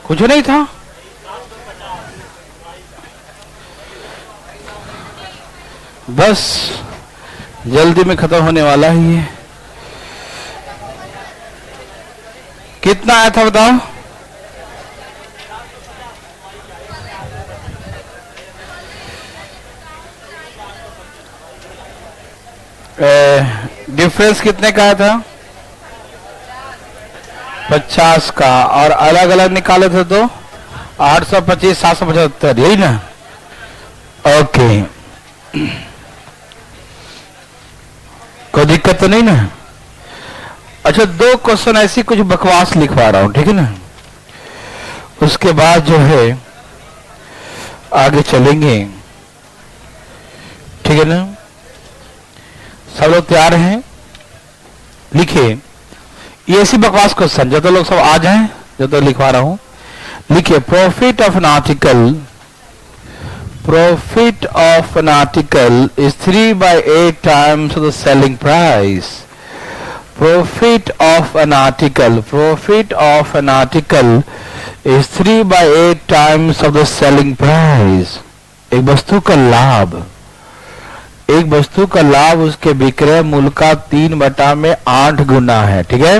कुछ नहीं था। बस जल्दी में खत्म होने वाला ही है। कितना आया था बताओ? डिफरेंस कितने का आया था? 50 का। और अलग अलग निकाले थे तो 825, 775, यही ना? ओके, कोई दिक्कत तो नहीं ना? अच्छा, 2 क्वेश्चन ऐसी कुछ बकवास लिखवा रहा हूं, ठीक है ना? उसके बाद जो है आगे चलेंगे, ठीक है ना? सब लोग तैयार हैं? लिखिए, ये ऐसी बकवास क्वेश्चन जो तो लोग सब आ जाएं, जो तो लिखवा रहा हूं। लिखिए, profit of an article, profit of an article is 3/8 times the selling price. Profit of an article is 3/8 times of the selling price. एक वस्तु का लाभ उसके विक्रय मूल्य का 3/8 गुना है, ठीक है?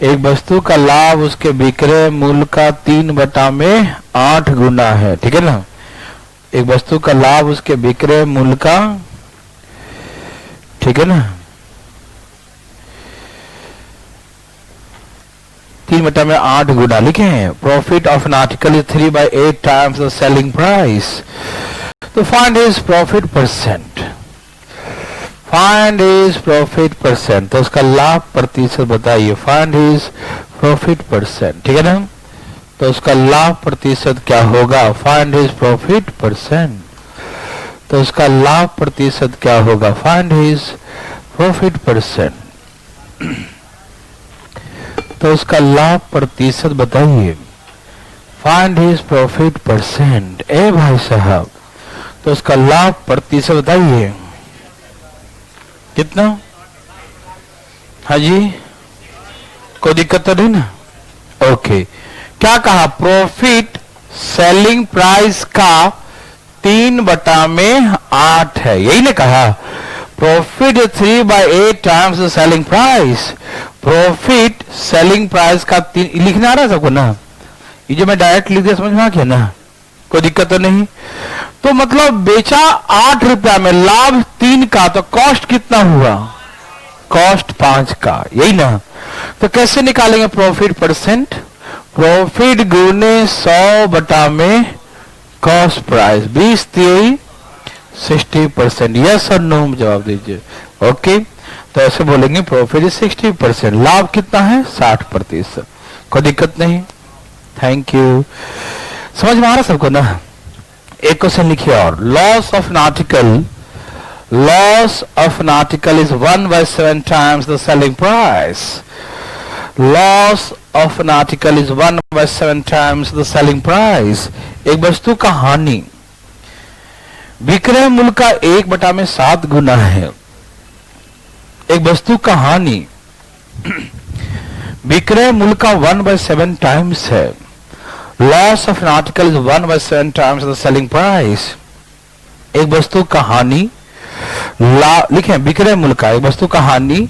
एक वस्तु का लाभ उसके विक्रय मूल्य का 3/8 गुना है, ठीक है ना? एक वस्तु का लाभ उसके विक्रय मूल्य का, ठीक है ना, 3/8 गुना। लिखे हैं, profit of an article is 3/8 times the selling price. तो फाइंड हिज प्रॉफिट परसेंट। तो उसका लाभ प्रतिशत बताइए। फाइंड हिज प्रॉफिट परसेंट, ठीक है ना? तो उसका लाभ प्रतिशत क्या होगा? Find his profit percent. तो उसका लाभ प्रतिशत क्या होगा? Find his profit percent. तो उसका लाभ प्रतिशत बताइए। Find his profit percent. ए भाई साहब, तो उसका लाभ प्रतिशत बताइए कितना? हाँ जी, कोई दिक्कत तो नहीं ना? ओके, क्या कहा? प्रॉफिट सेलिंग प्राइस का 3/8 है, यही ने कहा। Profit 3/8 times selling price. Profit selling price का 3 लिखना आ रहा है सबको ना? ये जो मैं डायरेक्ट लिख दिया, समझ में आ गया ना? कोई दिक्कत तो नहीं? तो मतलब बेचा 8 रुपया में, लाभ 3 का, तो कॉस्ट कितना हुआ? कॉस्ट 5 का, यही ना? तो कैसे निकालेंगे प्रॉफिट परसेंट? प्रॉफिट गुने 100 बटा में कॉस्ट प्राइस, 20 3 60%। यस और नो जवाब दीजिए। ओके, तो ऐसे बोलेंगे प्रॉफिट 60%, लाभ कितना है? 60%। कोई दिक्कत नहीं? Thank you. समझ में आ रहा सबको ना? एक क्वेश्चन लिखिए और। Loss of an article is 1/7 times the selling price. Loss of an article is 1/7 times the selling price. एक वस्तु का हानि विक्रय मूल्य का 1/7 गुना है। एक वस्तु का हानि विक्रय मूल्य का 1/7 टाइम्स है। Loss of an article is 1/7 times the selling price. एक वस्तु का हानि, लिखें विक्रय मूल्य का, एक वस्तु का हानि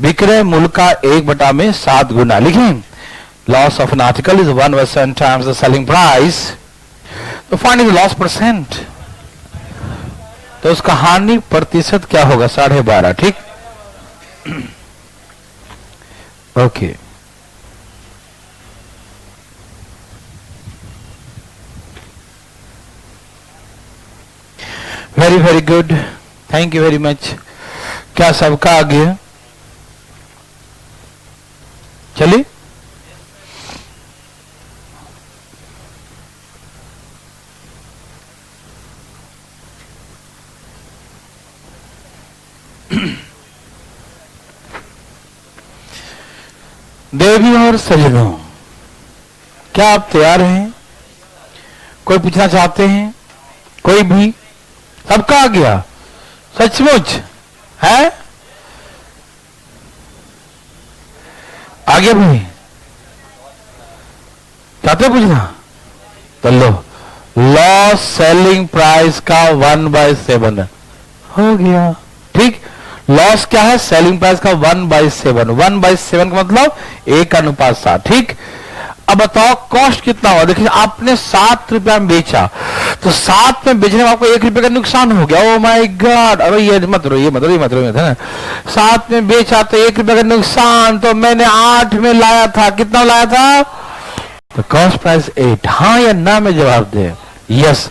विक्रय मूल्य का 1/7 गुना। लिखें, loss of an article is 1/7 times the selling price. तो फाइंड द लॉस परसेंट। तो उसका हानि प्रतिशत क्या होगा? 12.5, ठीक? Okay, very very good, thank you very much. क्या सबका आ गया? चलिए, देवी और सज्जनों, क्या आप तैयार हैं? कोई पूछना चाहते हैं? कोई भी? सबका आ गया? सचमुच है? आ गया भाई? क्या आते पूछना? तो लो, लॉस सेलिंग प्राइस का 1/7 हो गया। ठीक, लॉस क्या है? सेलिंग प्राइस का 1/7। 1/7 का मतलब 1:7। ठीक, अब बताओ कॉस्ट कितना हुआ? देखिए, आपने 7 रुपया में बेचा, तो 7 में बेचने में आपको 1 रुपये का नुकसान हो गया। ओ माय गॉड, अरे ये मत रो, ये मत रो, ये मत रो, है ना। 7 में बेचा तो 1 रुपये का नुकसान, तो मैंने 8 में लाया था। कितना लाया था? तो कॉस्ट प्राइस 8। हाँ या ना में जवाब दे। यस।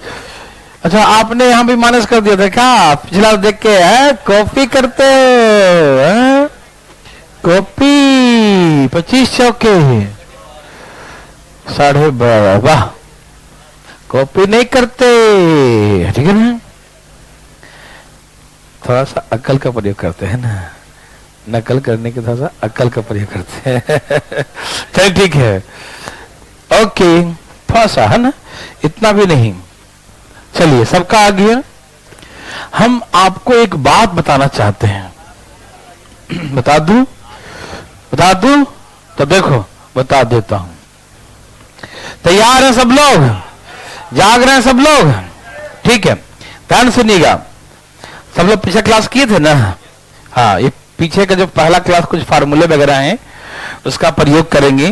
अच्छा, आपने यहां भी माइनस कर दिया था क्या? पिछला देख के है कॉपी करते हो? कॉपी 25 चौके 12.5। वाह, कॉपी नहीं करते, ठीक है ना। थोड़ा सा अक्ल का प्रयोग करते हैं ना, नकल करने के थोड़ा सा अक्ल का प्रयोग करते हैं। चल ठीक है, ओके, थोड़ा सा है ना, इतना भी नहीं। चलिए, सबका आ गया। हम आपको एक बात बताना चाहते हैं। बता दूं? बता दूं? तो देखो, बता देता हूं। तैयार हैं सब लोग? जाग रहे हैं सब लोग? ठीक है, ध्यान सुनिएगा। सब लोग पीछे क्लास किए थे ना? हाँ, ये पीछे का जो पहला क्लास कुछ फार्मूले वगैरह हैं उसका प्रयोग करेंगे।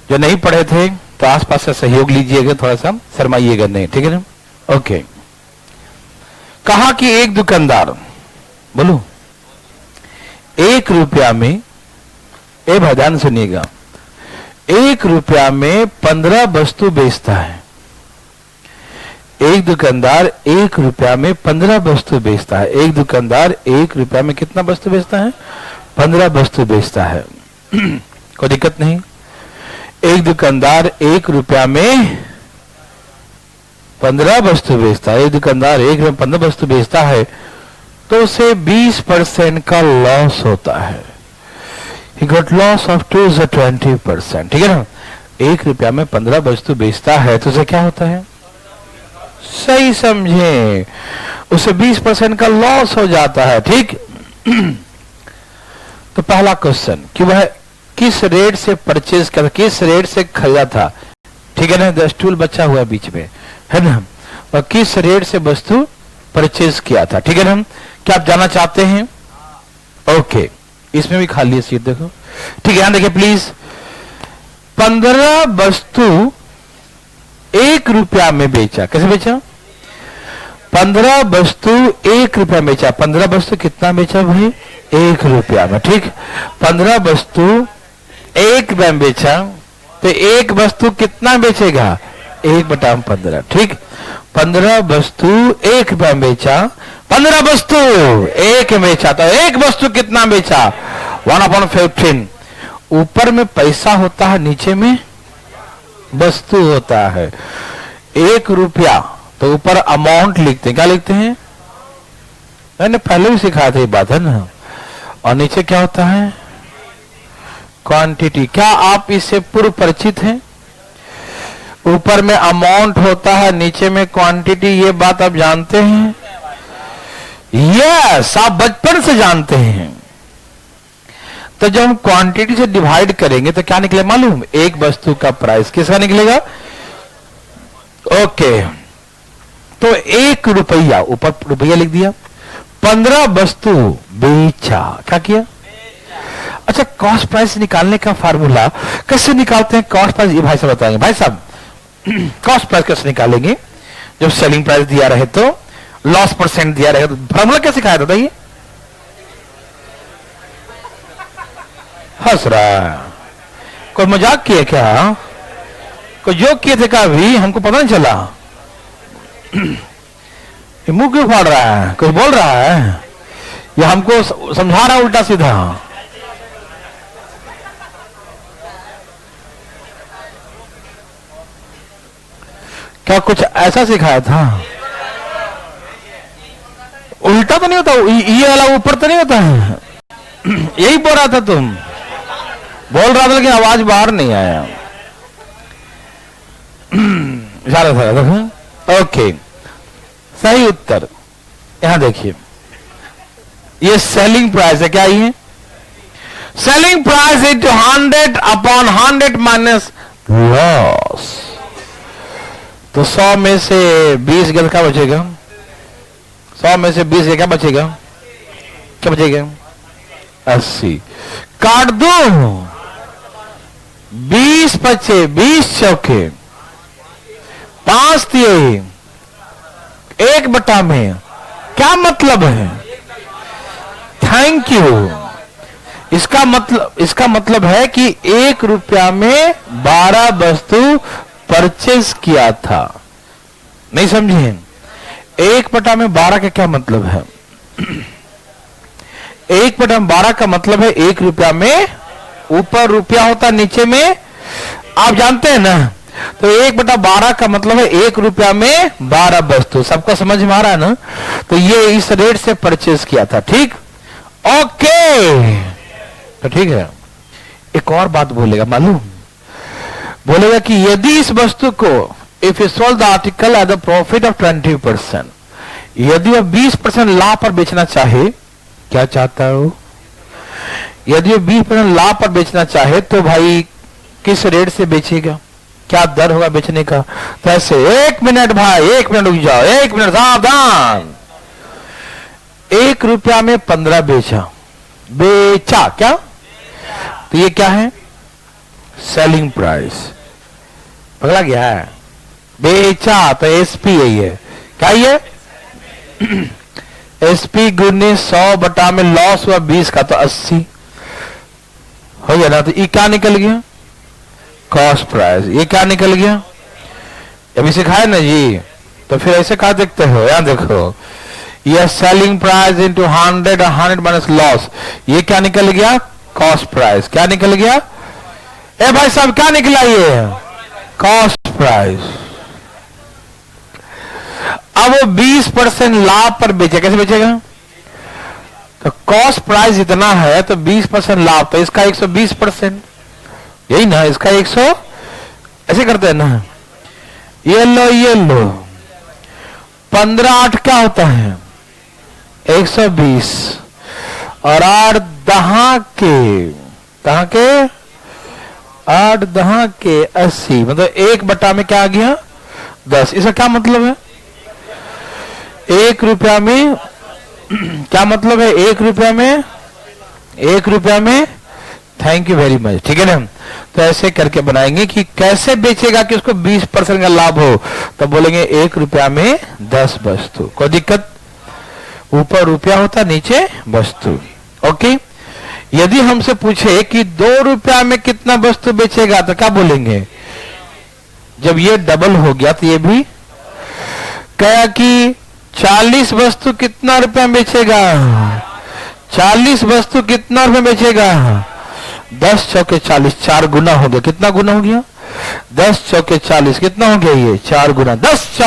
जो नहीं पढ़े थे तो आसपास से सहयोग लीजिएगा, थोड़ा सा शर्माइएगा नहीं, ठीक है ना। ओके, कहा कि एक दुकानदार, बोलो, 1 रुपया में, ए भाई ध्यान सुनिएगा, 1 रुपया में 15 वस्तु बेचता है। एक दुकानदार 1 रुपया में 15 वस्तु बेचता है। एक दुकानदार 1 रुपया में कितना वस्तु बेचता है? 15 वस्तु बेचता है। कोई दिक्कत नहीं। एक दुकानदार 1 रुपया में 15 वस्तु बेचता है। एक दुकानदार 1 रुपया में 15 वस्तु बेचता है, तो उसे 20% का लॉस होता है। He got loss of 20%, ठीक है ना। 1 रुपया में 15 वस्तु बेचता है तो उसे क्या होता है? सही समझे, उसे 20% का लॉस हो जाता है। ठीक। तो पहला क्वेश्चन कि वह किस रेट से परचेज कर, किस रेट से खरीदा था, ठीक है ना। द स्टूल बचा हुआ बीच में, है ना। वह किस रेट से वस्तु परचेज किया था, ठीक है ना। क्या आप जानना चाहते हैं? ओके, इसमें भी खाली है सीट, देखो, ठीक है। देखिए प्लीज, 15 वस्तु 1 रुपया में बेचा। कैसे बेचा? 15 वस्तु 1 रुपया में बेचा। 15 वस्तु कितना बेचा भाई? 1 रुपया में, ठीक। 15 वस्तु 1 रुपया में बेचा, तो 1 वस्तु कितना बेचेगा? 1/15, ठीक। 15 वस्तु 1 रुपया में बेचा, 15 वस्तु 1 में बेचा, तो 1 वस्तु कितना बेचा? 1/15। ऊपर में पैसा होता है, नीचे में वस्तु होता है। 1 रुपया तो ऊपर अमाउंट लिखते हैं, क्या लिखते हैं? मैंने पहले भी सिखाया था ये बात, है ना। और नीचे क्या होता है? क्वांटिटी। क्या आप इससे पूर्व परिचित हैं? ऊपर में अमाउंट होता है, नीचे में क्वांटिटी, ये बात आप जानते हैं? यस, आप बचपन से जानते हैं। तो जब हम क्वांटिटी से डिवाइड करेंगे तो क्या निकले मालूम? एक वस्तु का प्राइस किसका निकलेगा? ओके, तो 1 रुपया, ऊपर रुपया लिख दिया, 15 वस्तु बेचा। क्या किया? अच्छा, कॉस्ट प्राइस निकालने का फार्मूला कैसे निकालते हैं? कॉस्ट प्राइस ये भाई साहब बताएंगे। भाई साहब, कॉस्ट प्राइस कैसे निकालेंगे? जब सेलिंग प्राइस दिया रहे तो, लॉस परसेंट दिया रहे तो फार्मूला कैसे सिखाया था? बताइए। हंस रहा है, कोई मजाक किए क्या? कोई जोक किए थे क्या? भी हमको पता नहीं चला। ये मुंह क्यों फाड़ रहा है? कुछ बोल रहा है या हमको समझा रहा है उल्टा सीधा? क्या कुछ ऐसा सिखाया था? उल्टा तो नहीं होता? ये वाला ऊपर तो नहीं होता है? यही बोल रहा था तुम? बोल रहा था लेकिन आवाज बाहर नहीं आया। इशारा था, देखो। ओके, सही उत्तर यहां देखिए, ये सेलिंग प्राइस है। क्या ये? Selling price is 100 upon 100 minus loss. तो 100 में से 20 गया क्या बचेगा? 100 में से 20 क्या बचेगा? क्या बचेगा? 80। काट दो, 20 बचे, 20 चौके 5 दिए 1 में। क्या मतलब है? Thank you. इसका मतलब है कि 1 रुपया में 12 वस्तु परचेज किया था। नहीं समझे? 1/12 का क्या मतलब है? 1/12 का मतलब है 1 रुपया में ऊपर रुपया होता, नीचे में आप जानते हैं ना। तो 1/12 का मतलब है 1 रुपया में 12 वस्तु। सबको समझ में आ रहा है ना? तो ये इस रेट से परचेज किया था। ठीक, ओके, तो ठीक है। एक और बात बोलेगा, मालूम बोलेगा कि यदि इस वस्तु को if you sold the article at the profit of 20%, यदि वह 20% लाभ पर बेचना चाहे, क्या चाहता हो? यदि वह 20% लाभ पर बेचना चाहे तो भाई किस रेट से बेचेगा? क्या दर होगा बेचने का? तो ऐसे 1 मिनट भाई, 1 मिनट रुक जाओ, 1 मिनट सावधान। 1 रुपया में 15 बेचा क्या? तो ये क्या है? Selling price. पकड़ा गया है? बेचा तो एसपी यही है। क्या ये? एसपी गुने 100 में लॉस हुआ 20 का, तो 80 हो गया ना। तो ये क्या निकल गया? Cost price. ये क्या निकल गया? अभी सिखाया ना जी, तो फिर ऐसे कहा देखते हो? यहां देखो, यह selling price into 100 minus loss. ये क्या निकल गया? Cost price. क्या निकल गया? ए भाई साहब क्या निकला? ये कॉस्ट प्राइस। अब वो 20% लाभ पर बेचे, कैसे बेचेगा? तो कॉस्ट प्राइस इतना है तो 20% लाभ, तो इसका 120%, यही ना? इसका 100 ऐसे करते हैं ना। ये लो 15/8 क्या होता है? 120 और 8 दहा के 8 दहा के 80, मतलब 1 में क्या आ गया? 10। इसका क्या मतलब है? 1 रुपया में क्या मतलब है? 1 रुपया में थैंक यू वेरी मच। ठीक है ना? तो ऐसे करके बनाएंगे कि कैसे बेचेगा कि उसको 20% का लाभ हो। तो बोलेंगे 1 रुपया में 10 वस्तु। कोई दिक्कत? ऊपर रुपया होता, नीचे वस्तु। ओके। यदि हमसे पूछे कि 2 रुपया में कितना वस्तु बेचेगा, तो क्या बोलेंगे? जब ये डबल हो गया तो ये भी कहा कि 40 वस्तु कितना रुपया बेचेगा? 40 वस्तु कितना रुपया बेचेगा? 10 चौके 40, 4 गुना हो गया। कितना गुना हो गया? 10 चौके 40, कितना हो गया? ये 4 गुना। 10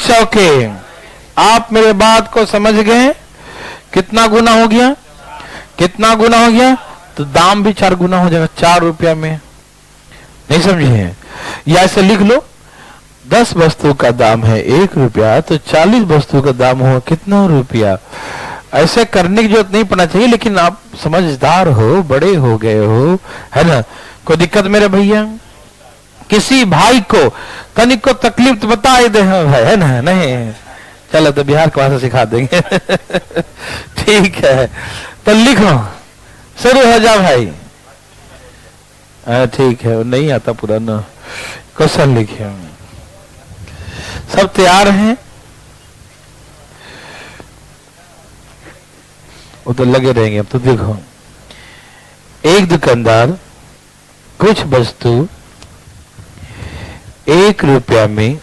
चौके। आप मेरे बात को समझ गए? कितना गुना हो गया? कितना गुना हो गया? तो दाम भी 4 गुना हो जाएगा 4 रुपया में। नहीं समझे? या ऐसे लिख लो, 10 वस्तु का दाम है 1 रुपया, तो 40 वस्तु का दाम होगा कितना रुपया? ऐसे करने की जरूरत नहीं पड़ना चाहिए, लेकिन आप समझदार हो, बड़े हो गए हो, है ना? कोई दिक्कत मेरे भैया? किसी भाई को तनिक को तकलीफ तो बता ही दे, है ना? नहीं चलो तो बिहार की भाषा सिखा देंगे। ठीक है, तो लिखो, शुरू हो जा भाई। ठीक है, नहीं आता पूरा ना। क्वेश्चन लिखे, सब तैयार हैं? वो तो लगे रहेंगे। अब तो देखो, एक दुकानदार कुछ वस्तु 1 रुपया में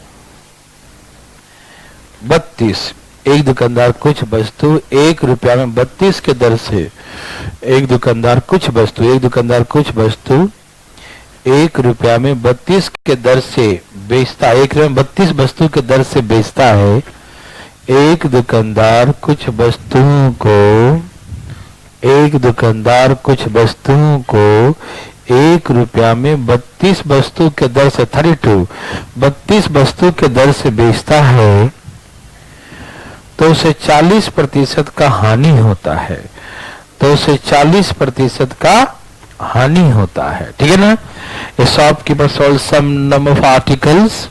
32, एक दुकानदार कुछ वस्तु 1 रुपया में 32 के दर से, एक दुकानदार कुछ वस्तु 1 रुपया में 32 के दर से बेचता है। 1 रुपया में 32 वस्तु के दर से बेचता है। एक दुकानदार कुछ वस्तुओं को 1 रुपया में 32 वस्तु के दर से 32 वस्तु के दर से बेचता है, तो उसे 40% का हानि होता है। ठीक है ना? A shopkeeper sold some number of articles.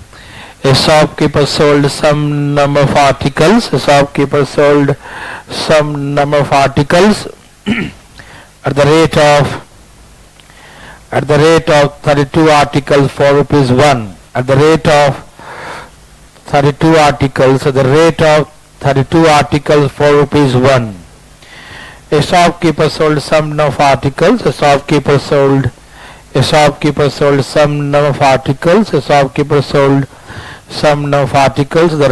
A shopkeeper sold some number of articles. A shopkeeper sold some number of articles at the rate of 32 articles for rupees 1. At the rate of 32 articles. At the rate of 32 articles for rupees 1. A shopkeeper sold some number of articles. A shopkeeper sold some number of articles. A shopkeeper sold some number of articles at the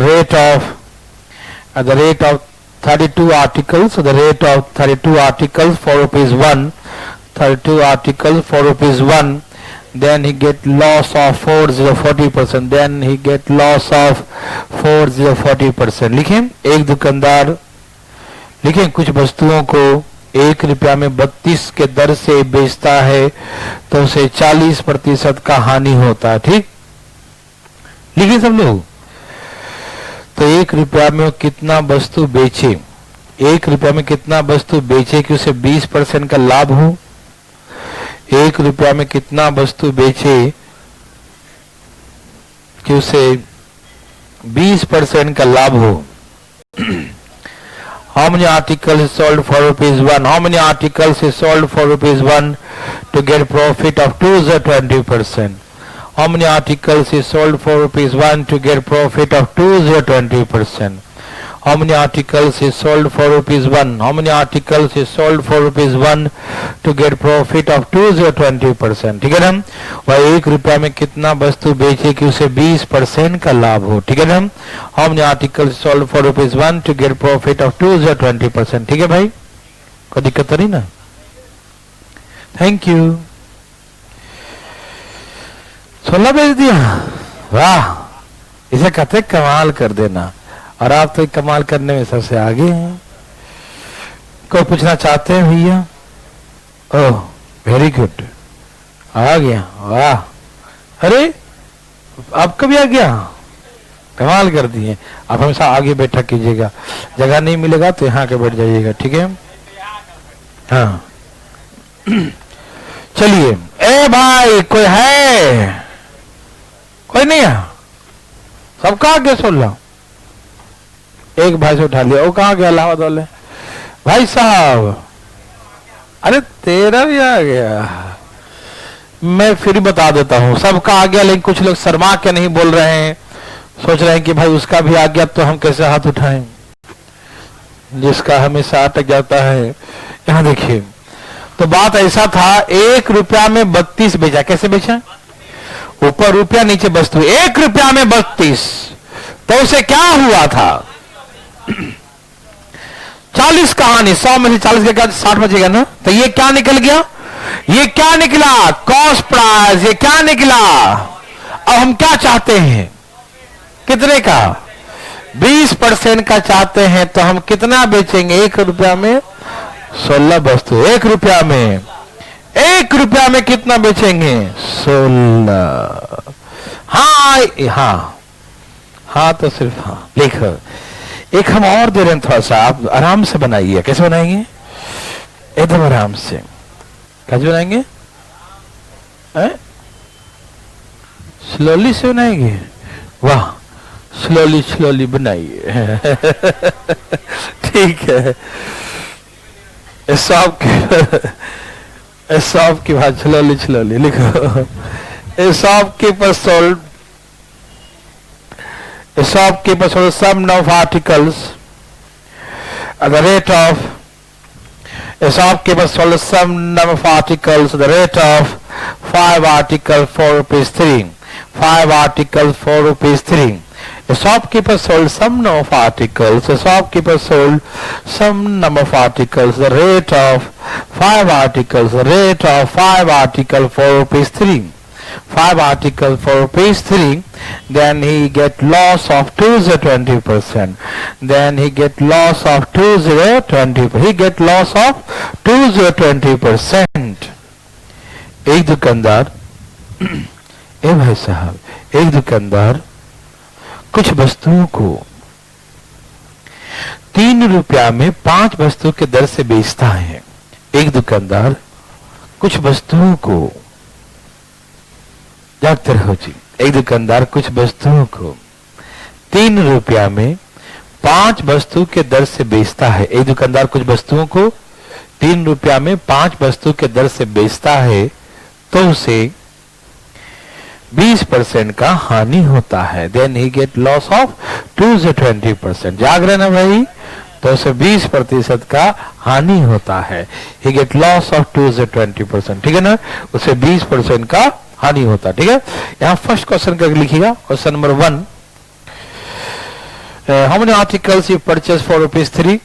rate of 32 articles. At the rate of 32 articles for rupees 1. 32 articles for rupees 1. Then he get loss of 40%. Then he get loss of 40%. लिखें, एक दुकानदार, लिखें, कुछ वस्तुओं को 1 रुपया में 32 के दर से बेचता है तो उसे 40% का हानि होता है। ठीक, लिखिए सब लोग। तो 1 रुपया में कितना वस्तु बेचे, 1 रुपया में कितना वस्तु बेचे कि उसे 20% का लाभ हो। 1 रुपया में कितना वस्तु बेचे कि उसे 20% का लाभ हो। How many articles is sold for rupees 1? How many articles is sold for rupees 1 to get profit of 20%? How many articles is sold for rupees 1 to get profit of 20%? How many articles is sold for rupees 1? How many articles is sold for rupees 1 to get profit of 20%? ठीक है ना। वह 1 रुपया में कितना वस्तु बेचे कि उसे 20% का लाभ हो। ठीक है ना। How many articles sold for rupees 1 to get profit of 20%? ठीक है भाई, कोई दिक्कत तो नहीं ना। Thank you. 16 बेच दिया, वाह, इसे कहते कमाल कर देना। और आप तो कमाल करने में सबसे आगे हैं। कोई पूछना चाहते हैं भैया? ओह वेरी गुड, आ गया, वाह। अरे आपका भी आ गया, कमाल कर दिए। आप हमेशा आगे बैठा कीजिएगा, जगह नहीं मिलेगा तो यहाँ के बैठ जाइएगा। ठीक है, हाँ। चलिए, ए भाई कोई है? कोई नहीं है? सबका आगे सुन लो। एक भाई से उठा लिया, वो कहाँ गया? इलाहाबाद वाले भाई साहब। अरे तेरा भी आ गया। मैं फिर बता देता हूँ, सबका आ गया, लेकिन कुछ लोग शर्मा के नहीं बोल रहे हैं, सोच रहे हैं कि भाई उसका भी आ गया तो हम कैसे हाथ उठाएं, जिसका हमेशा अटक जाता है। यहाँ देखिए, तो बात ऐसा था, 1 रुपया में 32 बेचा। कैसे बेचा? ऊपर रुपया नीचे वस्तु। 1 रुपया में 32, तो उसे क्या हुआ था? 40 कहानी, 100 में से 40 के बाद 60 बचेगा ना। तो ये क्या निकल गया? ये क्या निकला? Cost price. ये क्या निकला? अब हम क्या चाहते हैं? कितने का? 20% का चाहते हैं। तो हम कितना बेचेंगे? 1 रुपया में 16 वस्तु। 1 रुपया में, 1 रुपया में कितना बेचेंगे? 16। हाँ हाँ हाँ, तो सिर्फ हाँ लिखो। एक हम और दे रहे हैं, थोड़ा सा आप आराम से बनाइए। कैसे बनाएंगे? एकदम आराम से। कैसे बनाएंगे? स्लोली से बनाएंगे? वाह, स्लोली स्लोली बनाइए। ठीक है, शॉप की बात, स्लोली स्लोली लिखो। Shopkeeper sold A shopkeeper sold some number of articles at the rate of a shopkeeper sold some number of articles at the rate of 5 articles for rupees 3. 5 articles for rupees 3. A shopkeeper sold some number of articles. A shopkeeper sold some number of articles at the rate of 5 articles. The rate of 5 articles for rupees 3. 5 articles for rupees 3. Then he get loss of 20%. Then he get loss of 20%. He get loss of 20%. एक दुकानदार, ए भाई साहब, एक दुकानदार कुछ वस्तुओं को 3 रुपया में 5 वस्तु के दर से बेचता है। एक दुकानदार कुछ वस्तुओं को जागते रहो जी। एक दुकानदार कुछ वस्तुओं को 3 रुपया में 5 वस्तु के दर से बेचता है। एक दुकानदार कुछ वस्तुओं को 3 रुपया में 5 वस्तु के दर से बेचता है तो उसे 20% का हानि होता है। Then he get loss of 2 से 20%। जाग रहे ना भाई, तो उसे 20% का हानि होता है। ही गेट लॉस ऑफ 2 से 20%, ठीक है ना, उसे 20% का हानि होता है। ठीक है, यहाँ फर्स्ट क्वेश्चन का लिखिएगा। Question number 1, how many articles you purchase for ₹3?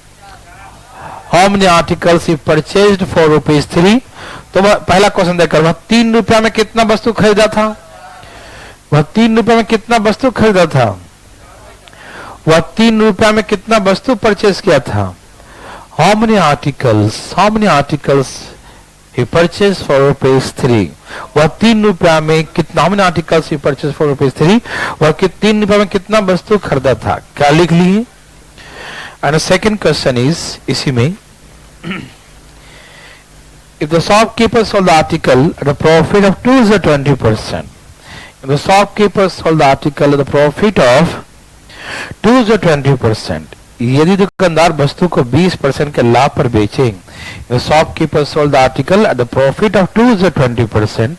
How many articles you purchased for ₹3? तो पहला क्वेश्चन देखकर वह 3 रुपया में कितना वस्तु खरीदा था? वह 3 रुपया में कितना वस्तु खरीदा था? वह 3 रुपया में कितना वस्तु परचेज किया था? How many articles he purchased for ₹3? वह 3 रुपया में कितना, how many articles he purchased for ₹3? वह 3 रुपया में कितना वस्तु खरीदा था? क्या लिख लिए? एंड सेकंड क्वेश्चन इज इसी में, if the shopkeeper sold the article at a profit of 2 to 20%, if the shopkeeper sold the article at a profit of 2 to 20%, यदि दुकानदार वस्तु को 20% के लाभ पर बेचे, the shopkeeper sold the article at the profit of 2 to 20%,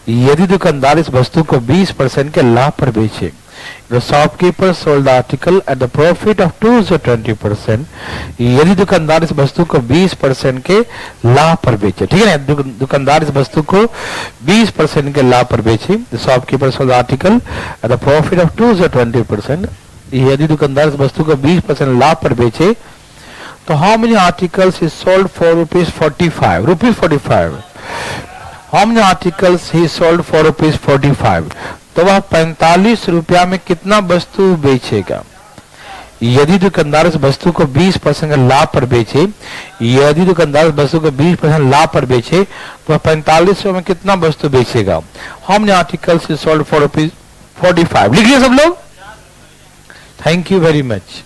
यदि दुकानदार इस वस्तु को 20% के लाभ पर बेचे, the shopkeeper sold the article at the profit of 2 to 20%, यदि दुकानदार इस वस्तु को 20% के लाभ पर बेचे, ठीक है ना, दुकानदार इस वस्तु को 20% के लाभ पर बेचे, the shopkeeper sold the article at the profit of 2 to 20%, यदि दुकानदार इस वस्तु को 20% लाभ पर बेचे, तो how many articles is sold for ₹45? How many articles he sold for ₹45? तो वह 45 रुपया में कितना वस्तु बेचेगा? यदि दुकानदार इस वस्तु को 20% लाभ पर बेचे, यदि दुकानदार इस वस्तु को 20% लाभ पर बेचे, तो वह 45 रुपये में कितना वस्तु बेचेगा? How many articles is sold for ₹45? लिख लिया सब लोग? Thank you very much.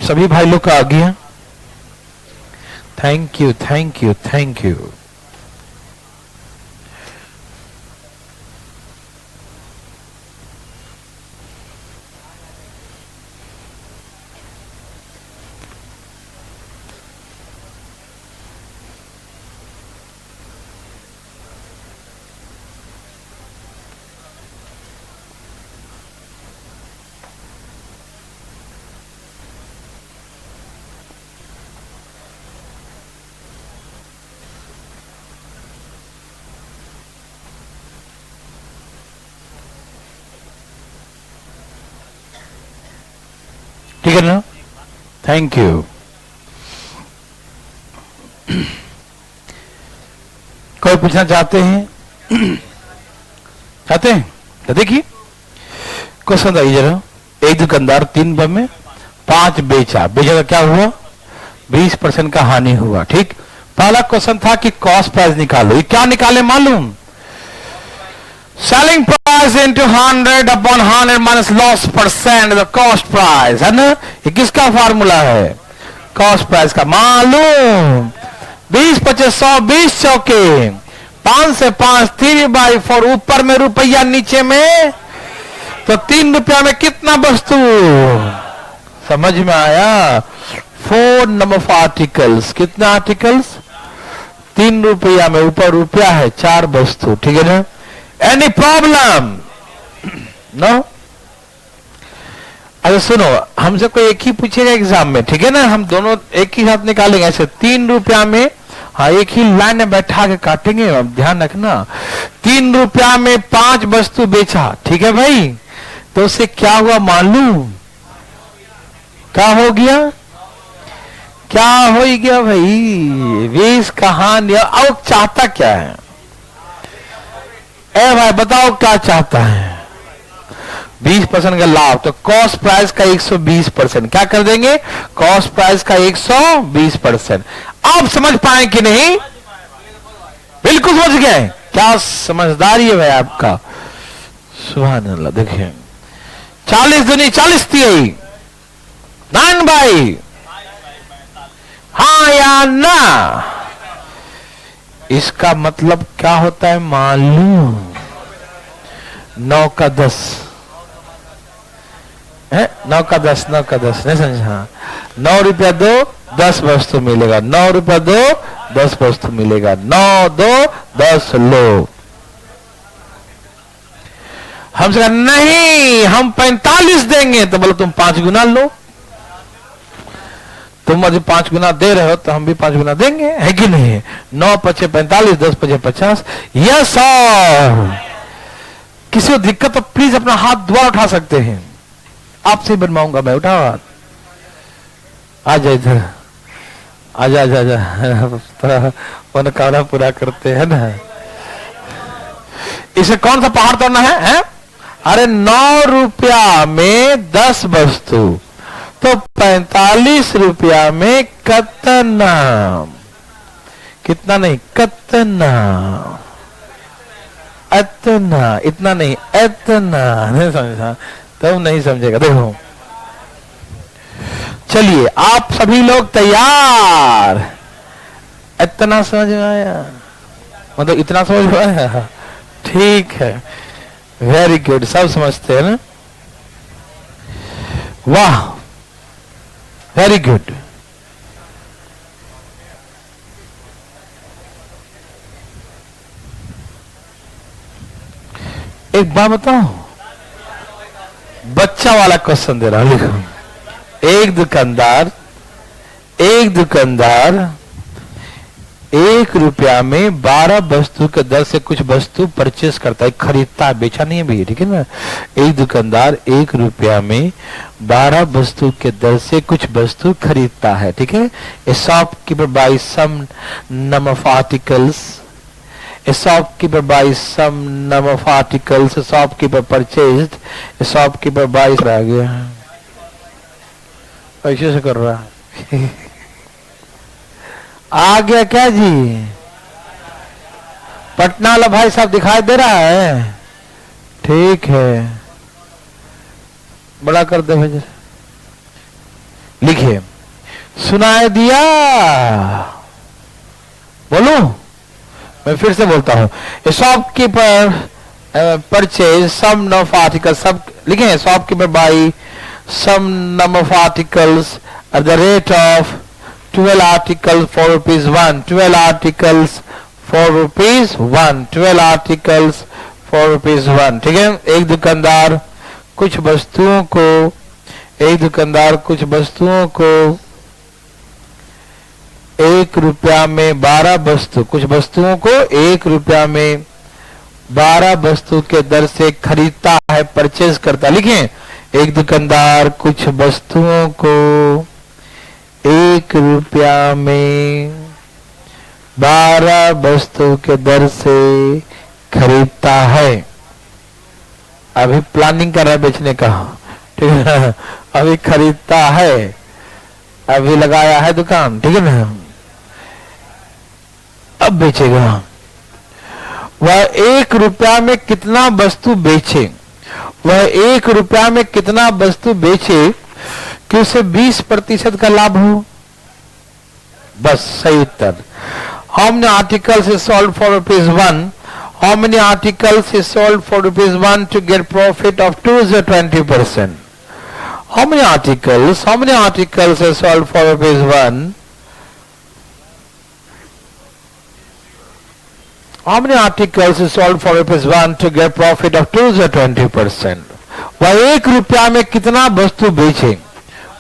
सभी भाई लोग का आ गया? Thank you. ठीक है ना, थैंक यू। कोई पूछना चाहते हैं? तो देखिए क्वेश्चन था जरा, एक दुकानदार 3 रुपये में 5 बेचा का क्या हुआ? 20% का हानि हुआ। ठीक, पहला क्वेश्चन था कि कॉस्ट प्राइस निकालो। ये क्या निकाले मालूम? Selling price into 100 upon 100 minus loss percent the cost price, है ना? ये किसका फार्मूला है? कॉस्ट प्राइस का। मालूम 20 25 100 20 चौके 5 से 5 3/4, ऊपर में रुपया नीचे में, तो 3 रुपया में कितना वस्तु? समझ में आया? 4 नंबर ऑफ आर्टिकल्स। कितना आर्टिकल्स? 3 रुपया में ऊपर रुपया है, 4 वस्तु। ठीक है ना? Any problem? नो? अरे सुनो, हमसे कोई एक ही पूछेगा एग्जाम में, ठीक है ना, हम दोनों एक ही साथ निकालेंगे ऐसे। 3 रुपया में, हाँ, एक ही लाइन में बैठा के काटेंगे, अब ध्यान रखना। 3 रुपया में 5 वस्तु बेचा, ठीक है भाई, तो उससे क्या हुआ मालूम? क्या हो गया? क्या हो गया भाई? 20 कहानी। अब चाहता क्या है? ए भाई बताओ क्या चाहता है? 20% का लाभ, तो कॉस्ट प्राइस का 120%। क्या कर देंगे? कॉस्ट प्राइस का 120%। आप समझ पाए कि नहीं? बिल्कुल समझ गए। क्या समझदारी है भाई आपका, सुभान अल्लाह। देखिए 40 दूनी 40 थी 9 भाई, हाँ या ना? इसका मतलब क्या होता है मालूम? 9 का 10 है, 9 का 10, 9 का 10 नहीं समझा? 9 रुपया दो 10 वस्तु मिलेगा, 9 रुपया दो 10 वस्तु मिलेगा, 9 दो 10 लो। हमसे कहा नहीं हम 45 देंगे, तो बोलो तुम 5 गुना लो। तुम मुझे 5 गुना दे रहे हो तो हम भी 5 गुना देंगे, है कि नहीं? 9 पचे 45, 10 पचे 50। Yes sir. किसी को दिक्कत तो प्लीज अपना हाथ दोबारा उठा सकते हैं। आपसे बनवाऊंगा मैं, उठाओ हाथ। आ जा इधर, आजा आजा आजा, मनोकामना पूरा करते हैं ना। इसे कौन सा पहाड़ तोड़ना है? अरे 9 रुपया में 10 वस्तु, तो 45 रुपया में कितना? कितना नहीं, कितना? इतना, इतना नहीं, इतना। नहीं समझा? तुम नहीं समझेगा। देखो चलिए आप सभी लोग तैयार? इतना समझ में आया? मतलब इतना समझ में आया? ठीक है, वेरी गुड। सब समझते हैं ना? वाह, वेरी गुड। एक बात बताओ, बच्चा वाला क्वेश्चन दे रहा हूं, लिखो। एक दुकानदार 1 रुपया में 12 वस्तु के दर से कुछ वस्तु परचेस करता है, खरीदता है, बेचा नहीं है भैया, ठीक है ना? एक दुकानदार 1 रुपया में 12 वस्तु के दर से कुछ वस्तु खरीदता है, ठीक है? A shopkeeper buy some number of articles, a shopkeeper buys some number of articles, a shopkeeper purchased, a shopkeeper buys। आ गया ऐसे से कर रहा है। आ गया क्या जी? पटना वाला भाई साहब दिखाई दे रहा है? ठीक है, बड़ा कर दे भाई। लिखिए, सुनाई दिया? बोलो, मैं फिर से बोलता हूं। A shopkeeper purchase some number of articles, सब लिखे। Shopkeeper buy some number of articles at the rate of 12 articles for ₹1। 12 articles for ₹1। 12 articles for ₹1, ठीक है? एक दुकानदार कुछ वस्तुओं को 1 रुपया में 12 वस्तु, कुछ वस्तुओं को 1 रुपया में 12 वस्तु के दर से खरीदता है, परचेज करता। लिखें, एक दुकानदार कुछ वस्तुओं को 1 रुपया में 12 वस्तु के दर से खरीदता है। अभी प्लानिंग कर रहा है बेचने का, ठीक है? अभी खरीदता है, अभी लगाया है दुकान, ठीक है ना? अब बेचेगा। वह 1 रुपया में कितना वस्तु बेचे? वह 1 रुपया में कितना वस्तु बेचे कि उसे 20% का लाभ हो? बस सही उत्तर। How many articles is sold for ₹1? How many articles is sold for ₹1 to get profit of 20%? How many articles is sold for ₹1? How many articles is sold for ₹1 to get profit of 20%? वह 1 रुपया में कितना वस्तु बेचे?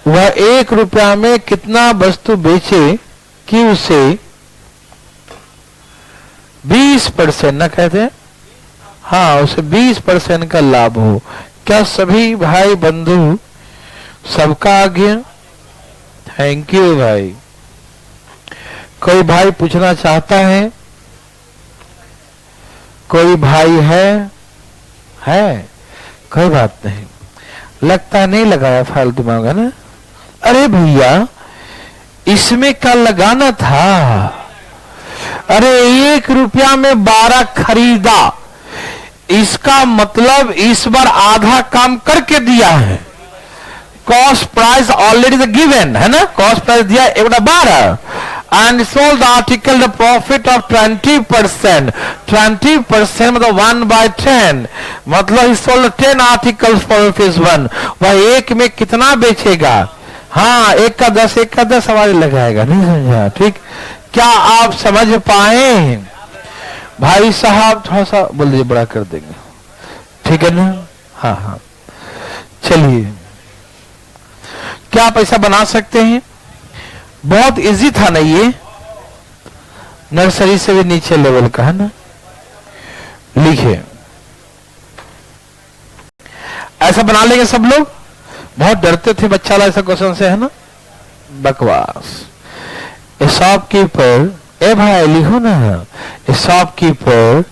वह 1 रुपया में कितना वस्तु बेचे कि उसे 20% ना कहते हैं? हाँ, उसे 20% का लाभ हो। क्या सभी भाई बंधु सबका आ गया? थैंक यू भाई। कोई भाई पूछना चाहता है? कोई भाई है? कोई बात नहीं, लगता नहीं लगाया फालतू मांगा ना। अरे भैया इसमें क्या लगाना था? अरे 1 रुपया में 12 खरीदा, इसका मतलब इस बार आधा काम करके दिया है। कॉस्ट प्राइस ऑलरेडी गिवन है ना, कॉस्ट प्राइस दिया 1/12। and sold the article the profit of 20%. 20% मतलब 1/10, मतलब he sold 10 articles for ₹1. वह एक में कितना बेचेगा? हाँ, एक का 10, एक का 10 हमारे लगाएगा। नहीं समझा? ठीक, क्या आप समझ पाए? भाई साहब थोड़ा सा बोल दीजिए, बड़ा कर देंगे, ठीक है ना? हाँ हाँ, चलिए, क्या पैसा बना सकते हैं? बहुत इजी था ना ये, नर्सरी से भी नीचे लेवल का है ना। लिखिए, ऐसा बना लेंगे सब लोग। बहुत डरते थे बच्चा वाला ऐसा क्वेश्चन से, है ना? बकवास। ए शॉपकीपर, ए भाई लिखो ना, ए shopkeeper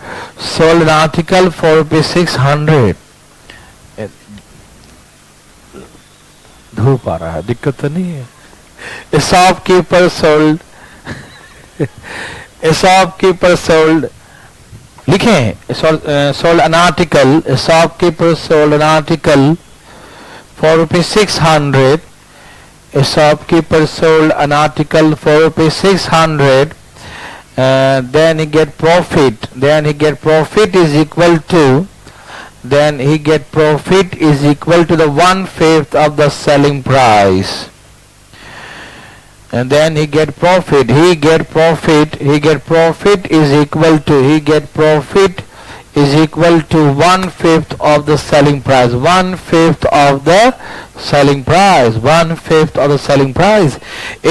sold an article for ₹600। धूप आ रहा है, दिक्कत तो नहीं है? A shopkeeper sold a shopkeeper sold, लिखें, sold an article, a shopkeeper sold an article for ₹600. A shopkeeper sold an article for ₹600. Then he get profit. Then he get profit is equal to. Then he get profit is equal to the 1/5 of the selling price. And then he get profit. He get profit is equal to. He get profit is equal to 1/5 of the selling price. 1/5 of the selling price. 1/5 of the selling price.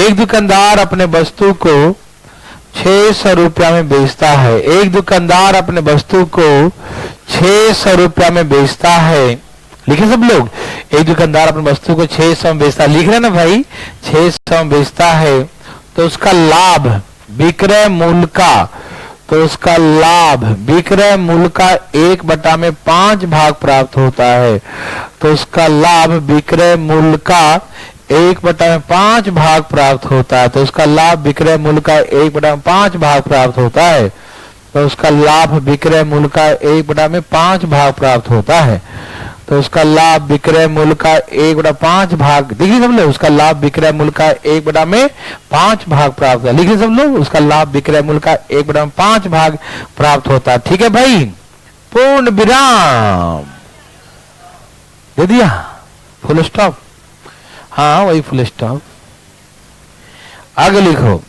एक दुकानदार अपने वस्तु को 600 रुपया में बेचता है। एक दुकानदार अपने वस्तु को 600 रुपया में बेचता है। लिखे सब लोग, एक दुकानदार अपनी वस्तु को 600 में बेचता है। लिख रहे ना भाई, 600 में बेचता है, तो उसका लाभ विक्रय मूल्य का, तो उसका लाभ विक्रय मूल्य का 1/5 भाग प्राप्त होता है। तो उसका लाभ विक्रय मूल्य का 1/5 भाग प्राप्त होता है। तो उसका लाभ विक्रय मूल्य का 1/5 भाग प्राप्त होता है। तो उसका लाभ विक्रय मूल्य का 1/5 भाग प्राप्त होता है। तो उसका लाभ विक्रय मूल्य का 1/5 भाग, देखिए सब लोग, उसका लाभ विक्रय मूल्य का 1/5 भाग प्राप्त होता है। लिखिए सब लोग, उसका लाभ विक्रय मूल्य का 1/5 भाग प्राप्त होता है। ठीक है भाई, पूर्ण विराम दे दिया, फुल स्टॉप। हाँ वही फुल स्टॉप। आगे लिखो,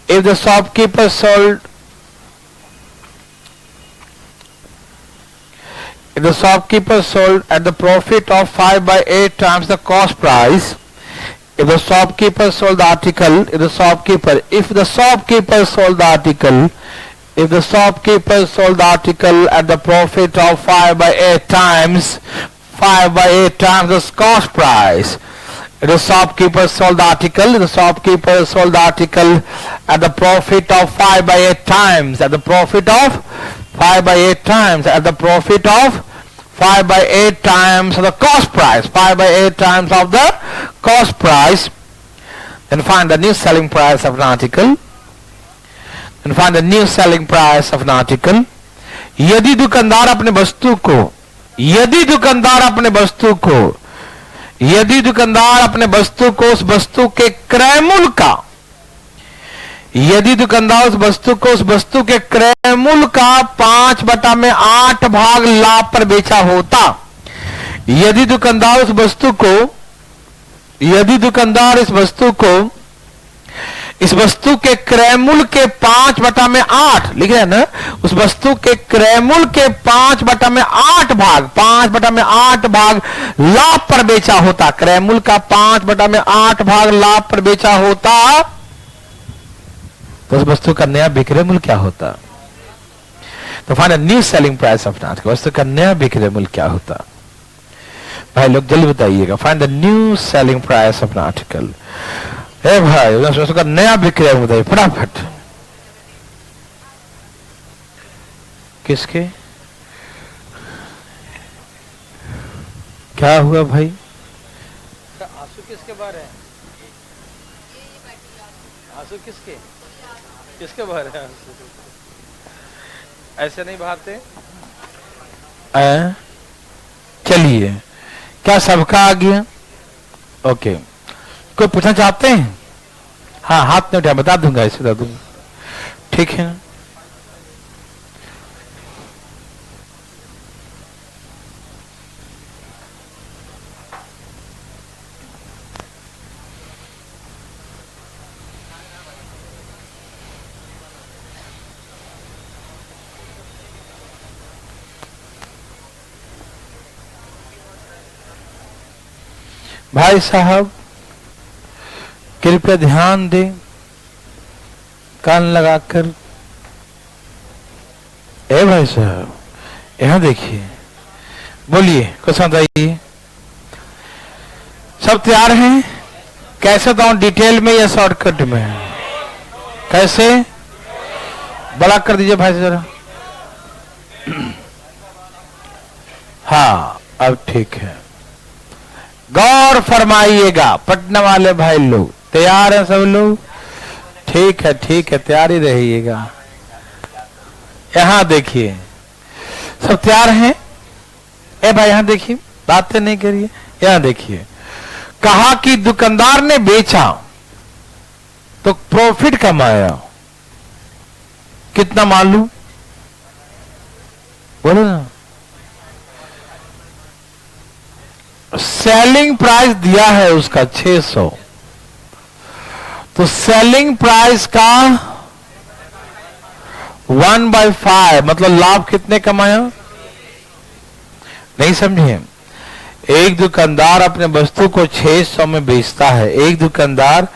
if the shopkeeper sold, if the shopkeeper sold at the profit of 5/8 times the cost price, if the shopkeeper sold the article, if the shopkeeper sold the article, if the shopkeeper sold the article at the profit of 5/8 times the cost price, if the shopkeeper sold the article, if the shopkeeper sold the article at the profit of 5/8 times, at the profit of 5/8 times, at the profit of 5/8 times of the cost price, 5/8 times of the cost price, then find the new selling price of an article, then find the new selling price of an article. यदि दुकानदार अपने वस्तु को, यदि दुकानदार अपने वस्तु को, यदि दुकानदार अपने वस्तु को उस वस्तु के क्रय मूल्य का, यदि दुकानदार उस वस्तु को उस वस्तु के क्रय मूल्य का 5/8 भाग लाभ पर बेचा होता, यदि दुकानदार उस वस्तु को, यदि दुकानदार इस वस्तु को, इस वस्तु के क्रय मूल्य के 5/8, लिख रहे हैं ना, उस वस्तु के क्रय मूल्य के 5/8 भाग, 5/8 भाग लाभ पर बेचा होता, क्रय मूल्य का 5/8 भाग लाभ पर बेचा होता, तो उस वस्तु का नया विक्रय मूल्य क्या होता? तो find new selling price of article, वस्तु का नया विक्रय मूल्य क्या होता? भाई लोग जल्दी बताइएगा, find the new selling price of article. ए भाई, उस वस्तु का नया विक्रय मूल्य बताइए फटाफट। किसके क्या हुआ भाई? आंसू किसके बाहर है? आंसू किसके किसके बाहर है? ऐसे नहीं बहाते। चलिए, क्या सबका आ गया? ओके, कोई पूछना चाहते हैं? हाँ, हाथ नहीं उठाया, बता दूंगा, ऐसे बता दूंगा, ठीक है ना। भाई साहब कृपया ध्यान दें, कान लगाकर। ए भाई साहब, यहां देखिए, बोलिए, कुछ बताइए। सब तैयार हैं? कैसे बताऊं, डिटेल में या शॉर्टकट में? कैसे? बड़ा कर दीजिए भाई जरा। हाँ, अब ठीक है। गौर फरमाइएगा, पटना वाले भाई लोग तैयार हैं सब लोग? ठीक है, ठीक है, तैयार ही रहिएगा। यहां देखिए, सब तैयार हैं? ए भाई यहां देखिए, बातें नहीं करिए, यहां देखिए। कहा कि दुकानदार ने बेचा तो प्रॉफिट कमाया, कितना मालूम? बोलो ना। सेलिंग प्राइस दिया है उसका 600, तो सेलिंग प्राइस का 1/5 मतलब लाभ कितने कमाया? नहीं समझे? एक दुकानदार अपने वस्तु को 600 में बेचता है, एक दुकानदार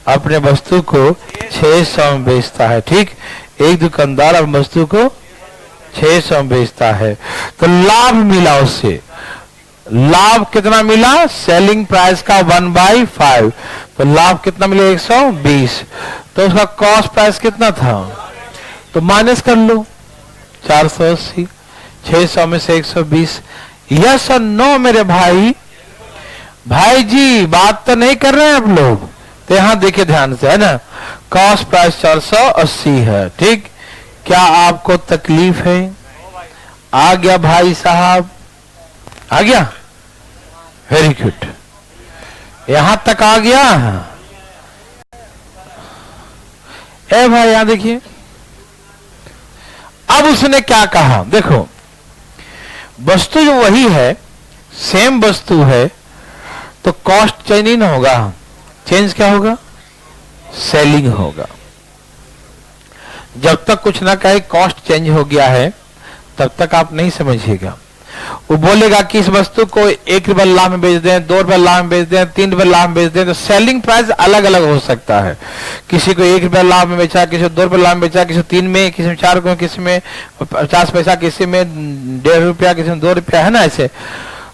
अपने वस्तु को 600 में बेचता है, ठीक। एक दुकानदार अपने वस्तु को 600 में बेचता है, तो लाभ मिला उससे। लाभ कितना मिला? सेलिंग प्राइस का 1/5, तो लाभ कितना मिला? 120। तो उसका कॉस्ट प्राइस कितना था? तो माइनस कर लो, 480। 600 में से 120। यस और नो मेरे भाई? भाई जी बात तो नहीं कर रहे हैं आप लोग? तो यहां देखिए ध्यान से, है ना। कॉस्ट प्राइस 480 है, ठीक। क्या आपको तकलीफ है? आ गया भाई साहब, आ गया? वेरी गुड, यहां तक आ गया। ए भाई यहां देखिए, अब उसने क्या कहा, देखो। वस्तु जो वही है, सेम वस्तु है, तो कॉस्ट चेंज नहीं ना होगा। चेंज क्या होगा? सेलिंग होगा। जब तक कुछ ना कहे कॉस्ट चेंज हो गया है, तब तक आप नहीं समझिएगा। वो बोलेगा कि इस वस्तु को 1 रुपए लाभ में बेच दें, 2 रुपए लाभ में बेच दें, 3 रुपए लाभ में बेच दें, तो सेलिंग प्राइस अलग अलग हो सकता है। किसी को 1 रुपए लाभ में बेचा, किसी को 2 रुपए लाभ में बेचा, किसी को 3 में, किसी में 4 को, किसी में 50 पैसा, किसी में 1.5 रुपया, किसी में 2 रुपया, है ना। ऐसे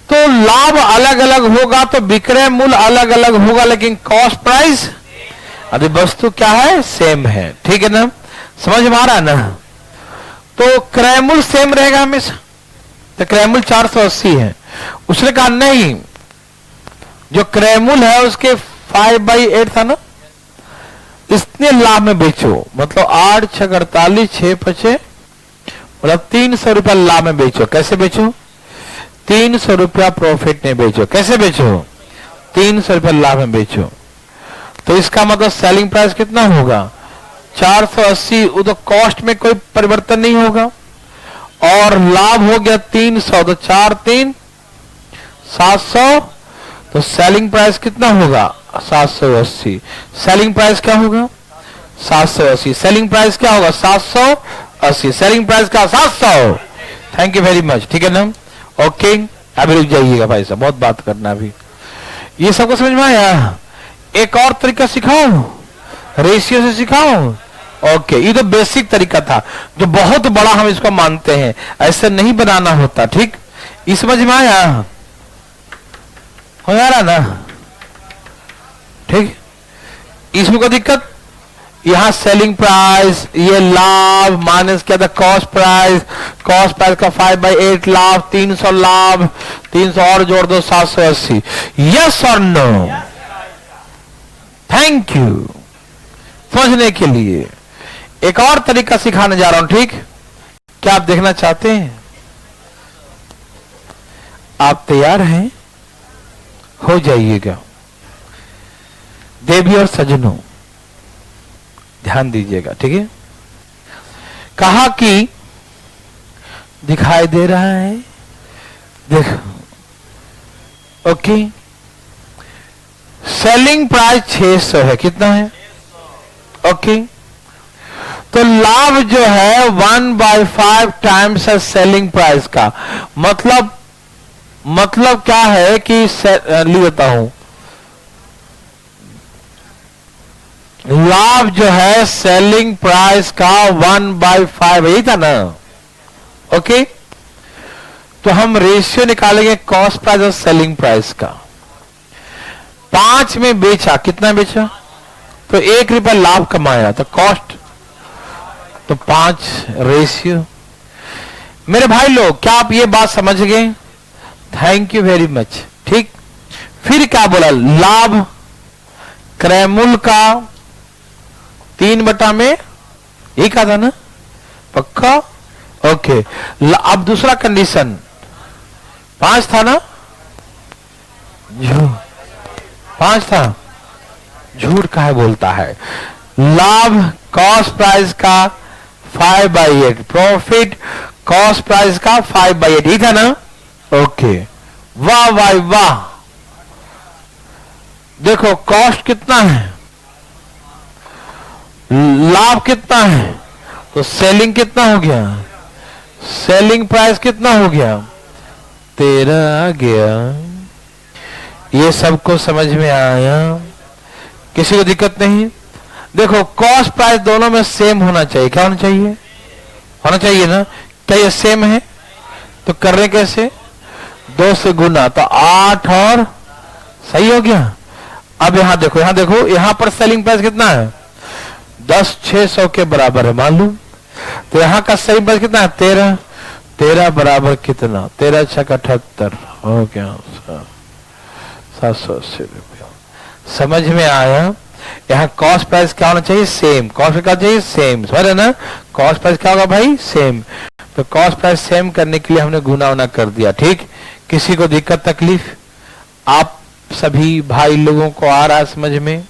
तो लाभ अलग अलग होगा, तो विक्रय मूल्य अलग अलग होगा, लेकिन कॉस्ट प्राइस, अभी वस्तु क्या है? सेम है, ठीक है ना। समझ में आ रहा है ना। तो क्रय मूल्य सेम रहेगा हमेशा, तो क्रय मूल्य 480 है। उसने कहा नहीं, जो क्रय मूल्य है उसके 5/8 था ना, इतने लाभ में बेचो, मतलब 8 6 48 6 5 मतलब 300 रुपया लाभ में बेचो। कैसे बेचो? 300 रुपया प्रॉफिट नहीं बेचो। कैसे बेचो? 300 रुपया लाभ में बेचो। तो इसका मतलब सेलिंग प्राइस कितना होगा? 480। वो तो कॉस्ट में कोई परिवर्तन नहीं होगा, और लाभ हो गया 300, तो 4 3 700, तो सेलिंग प्राइस कितना होगा? 780। सेलिंग प्राइस क्या होगा? 780। सेलिंग प्राइस क्या होगा? 780। सेलिंग प्राइस का 700। थैंक यू वेरी मच, ठीक है ना। ओके, अभी रुक जाइएगा भाई साहब, बहुत बात करना अभी। ये सबको समझ में आया? एक और तरीका सिखाओ, रेशियो से सिखाओ। ओके, ये तो बेसिक तरीका था, जो बहुत बड़ा हम इसको मानते हैं, ऐसे नहीं बनाना होता, ठीक। इस समझ में आया? हो जा रहा ना, ठीक। इसमें कोई दिक्कत? यहां सेलिंग प्राइस, ये लाभ माइनस क्या था? Cost price. कॉस्ट प्राइस का 5/8 लाभ, 300 लाभ, 300 और जोड़ दो 780। यस और नो? थैंक यू समझने के लिए। एक और तरीका सिखाने जा रहा हूं, ठीक। क्या आप देखना चाहते हैं? आप तैयार हैं? हो जाइएगा। देवी और सज्जनों, ध्यान दीजिएगा, ठीक है। कहा कि दिखाई दे रहा है, देखो, ओके। सेलिंग प्राइस 600 है, कितना है? ओके। तो लाभ जो है 1/5 टाइम्स है सेलिंग प्राइस का। मतलब क्या है कि लिख देता हूं, लाभ जो है सेलिंग प्राइस का 1/5, यही था ना? ओके। तो हम रेशियो निकालेंगे कॉस्ट प्राइस और सेलिंग प्राइस का। 5 में बेचा, कितना बेचा? तो 1 रुपया लाभ कमाया, तो कॉस्ट तो 5 रेशियो। मेरे भाई लोग, क्या आप ये बात समझ गए? थैंक यू वेरी मच, ठीक। फिर क्या बोला? लाभ क्रय मूल्य का 3/में, यही कहा था ना? पक्का? ओके। अब दूसरा कंडीशन 5 था ना? 5 था, झूठ काहे बोलता है? लाभ कॉस्ट प्राइस का 5/8, प्रॉफिट कॉस्ट प्राइस का 5/8, ही था ना? ओके, वाह भाई वाह। देखो कॉस्ट कितना है, लाभ कितना है, तो सेलिंग कितना हो गया? सेलिंग प्राइस कितना हो गया? 13 आ गया। ये सबको समझ में आया? किसी को दिक्कत नहीं? देखो कॉस्ट प्राइस दोनों में सेम होना चाहिए। क्या होना चाहिए? होना चाहिए ना? क्या ये सेम है? तो कर रहे कैसे? 2 से गुना, तो 8 और सही हो गया। अब यहां देखो, यहां पर सेलिंग प्राइस कितना है? 10,600 के बराबर है मालूम। तो यहां का सेलिंग प्राइस कितना है? 13। 13 बराबर कितना? 13 × 78 हो गया 780 रुपया। समझ में आया? यहाँ कॉस्ट प्राइस क्या होना चाहिए? सेम। कॉस्ट क्या चाहिए? सेम। समझ रहे ना? कॉस्ट प्राइस क्या होगा भाई? सेम। तो कॉस्ट प्राइस सेम करने के लिए हमने गुना उना कर दिया, ठीक। किसी को दिक्कत तकलीफ? आप सभी भाई लोगों को आ रहा है समझ में?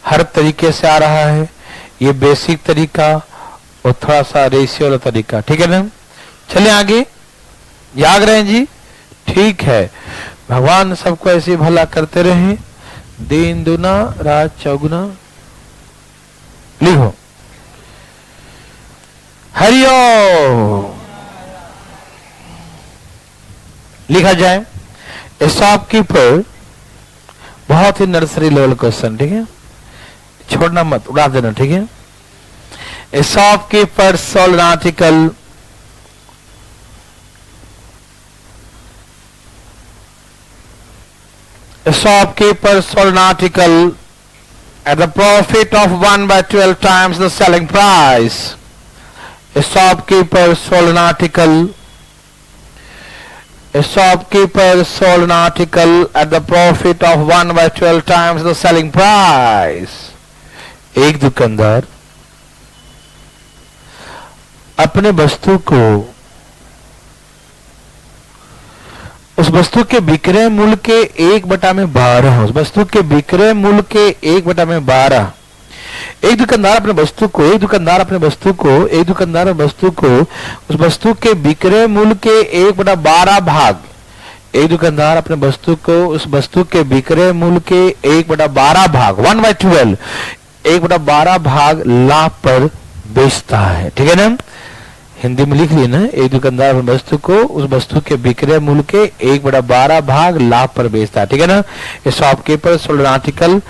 हर तरीके से आ रहा है। ये बेसिक तरीका और थोड़ा सा रेशियो वाला तरीका, ठीक है ना? चले आगे, याद रहे जी, ठीक है। भगवान सबको ऐसे भला करते रहे। दिन दुना रात चौगुना। लिखो हरिओम। लिखा जाए शॉपकीपर, बहुत ही नर्सरी लेवल क्वेश्चन, ठीक है, छोड़ना मत, उड़ा देना, ठीक है। A shopkeeper sold an article at the profit of 1/12 times the selling price. A shopkeeper sold an article at the profit of 1/12 times the selling price. एक दुकानदार अपने वस्तु को उस वस्तु के विक्रय मूल्य के 1/12, उस वस्तु के विक्रय मूल्य के 1/12, एक दुकानदार अपने वस्तु को उस वस्तु के विक्रय मूल्य के 1/12 भाग, एक दुकानदार अपने वस्तु को उस वस्तु के विक्रय मूल्य के 1/12 भाग 1/12 1/12 भाग लाभ पर बेचता है, ठीक है ना? हिंदी में लिख लिए ना, एक दुकानदार अपनी वस्तु को उस वस्तु के विक्रय मूल्य के 1/12 भाग लाभ पर बेचता है, ठीक है ना? ए shopkeeper sold an article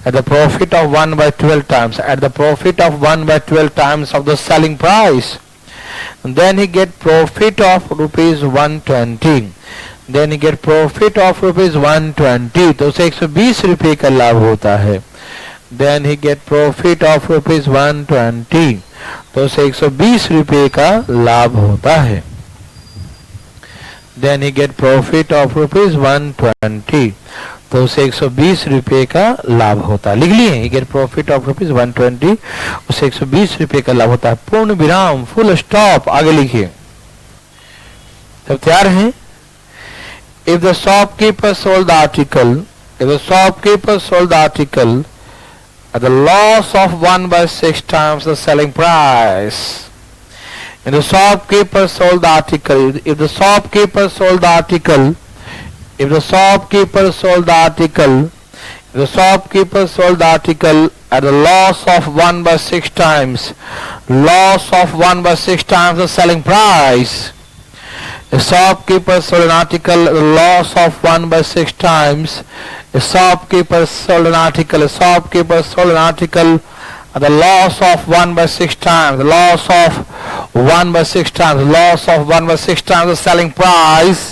at the profit of 1/12 times, at the profit of 1/12 times of the selling price. And then he get profit of rupees 120. Then he get profit of rupees 120. तो उसे 120 रुपए का लाभ होता है। Then he get profit of rupees 120. तो उसे 120 रुपए का लाभ होता है। Then he get profit of rupees 120. तो उसे 120 रुपए का लाभ होता है। लिख लिए? he get profit of rupees 120, उसे 120 रुपए का लाभ होता है। पूर्ण विराम, फुल स्टॉप। आगे लिखिए। सब तैयार हैं? If the shopkeeper sold the article at the loss of 1/6 times the selling price. And the shopkeeper sold the article. If the shopkeeper sold the article, if the shopkeeper sold the article, if the shopkeeper sold the article at the loss of 1/6 times, loss of 1/6 times the selling price. A shopkeeper sold an article at the loss of 1/6 times. A shopkeeper sold an article. A shopkeeper sold an article at the loss of 1/6 times. The loss of 1/6 times. The loss of 1/6 times the selling price.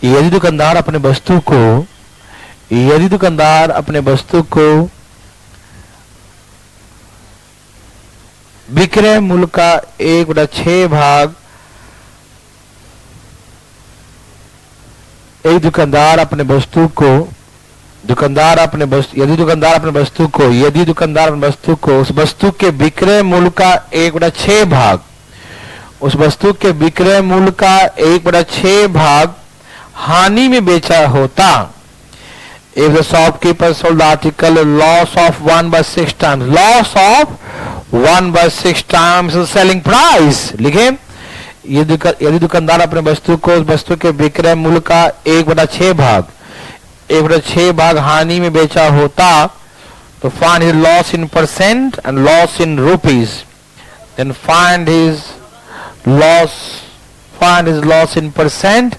यदि दुकानदार अपने वस्तु को, यदि दुकानदार अपने वस्तु को विक्रय मूल्य का 1/6 भाग, एक दुकानदार अपने वस्तु को, दुकानदार अपने वस्तु, यदि दुकानदार अपने वस्तु को, यदि दुकानदार अपने वस्तु को उस वस्तु के विक्रय मूल्य का 1/6 भाग, उस वस्तु के विक्रय मूल्य का 1/6 भाग हानि में बेचा होता, if the shopkeeper sold the article loss of 1/6 times, loss of 1/6 times the selling price, लिखे यदि दुकानदार अपने वस्तु को उस वस्तु के विक्रय मूल्य का 1/6 भाग, 1/6 भाग हानि में बेचा होता, तो find his loss in percent and loss in rupees, then find his loss in percent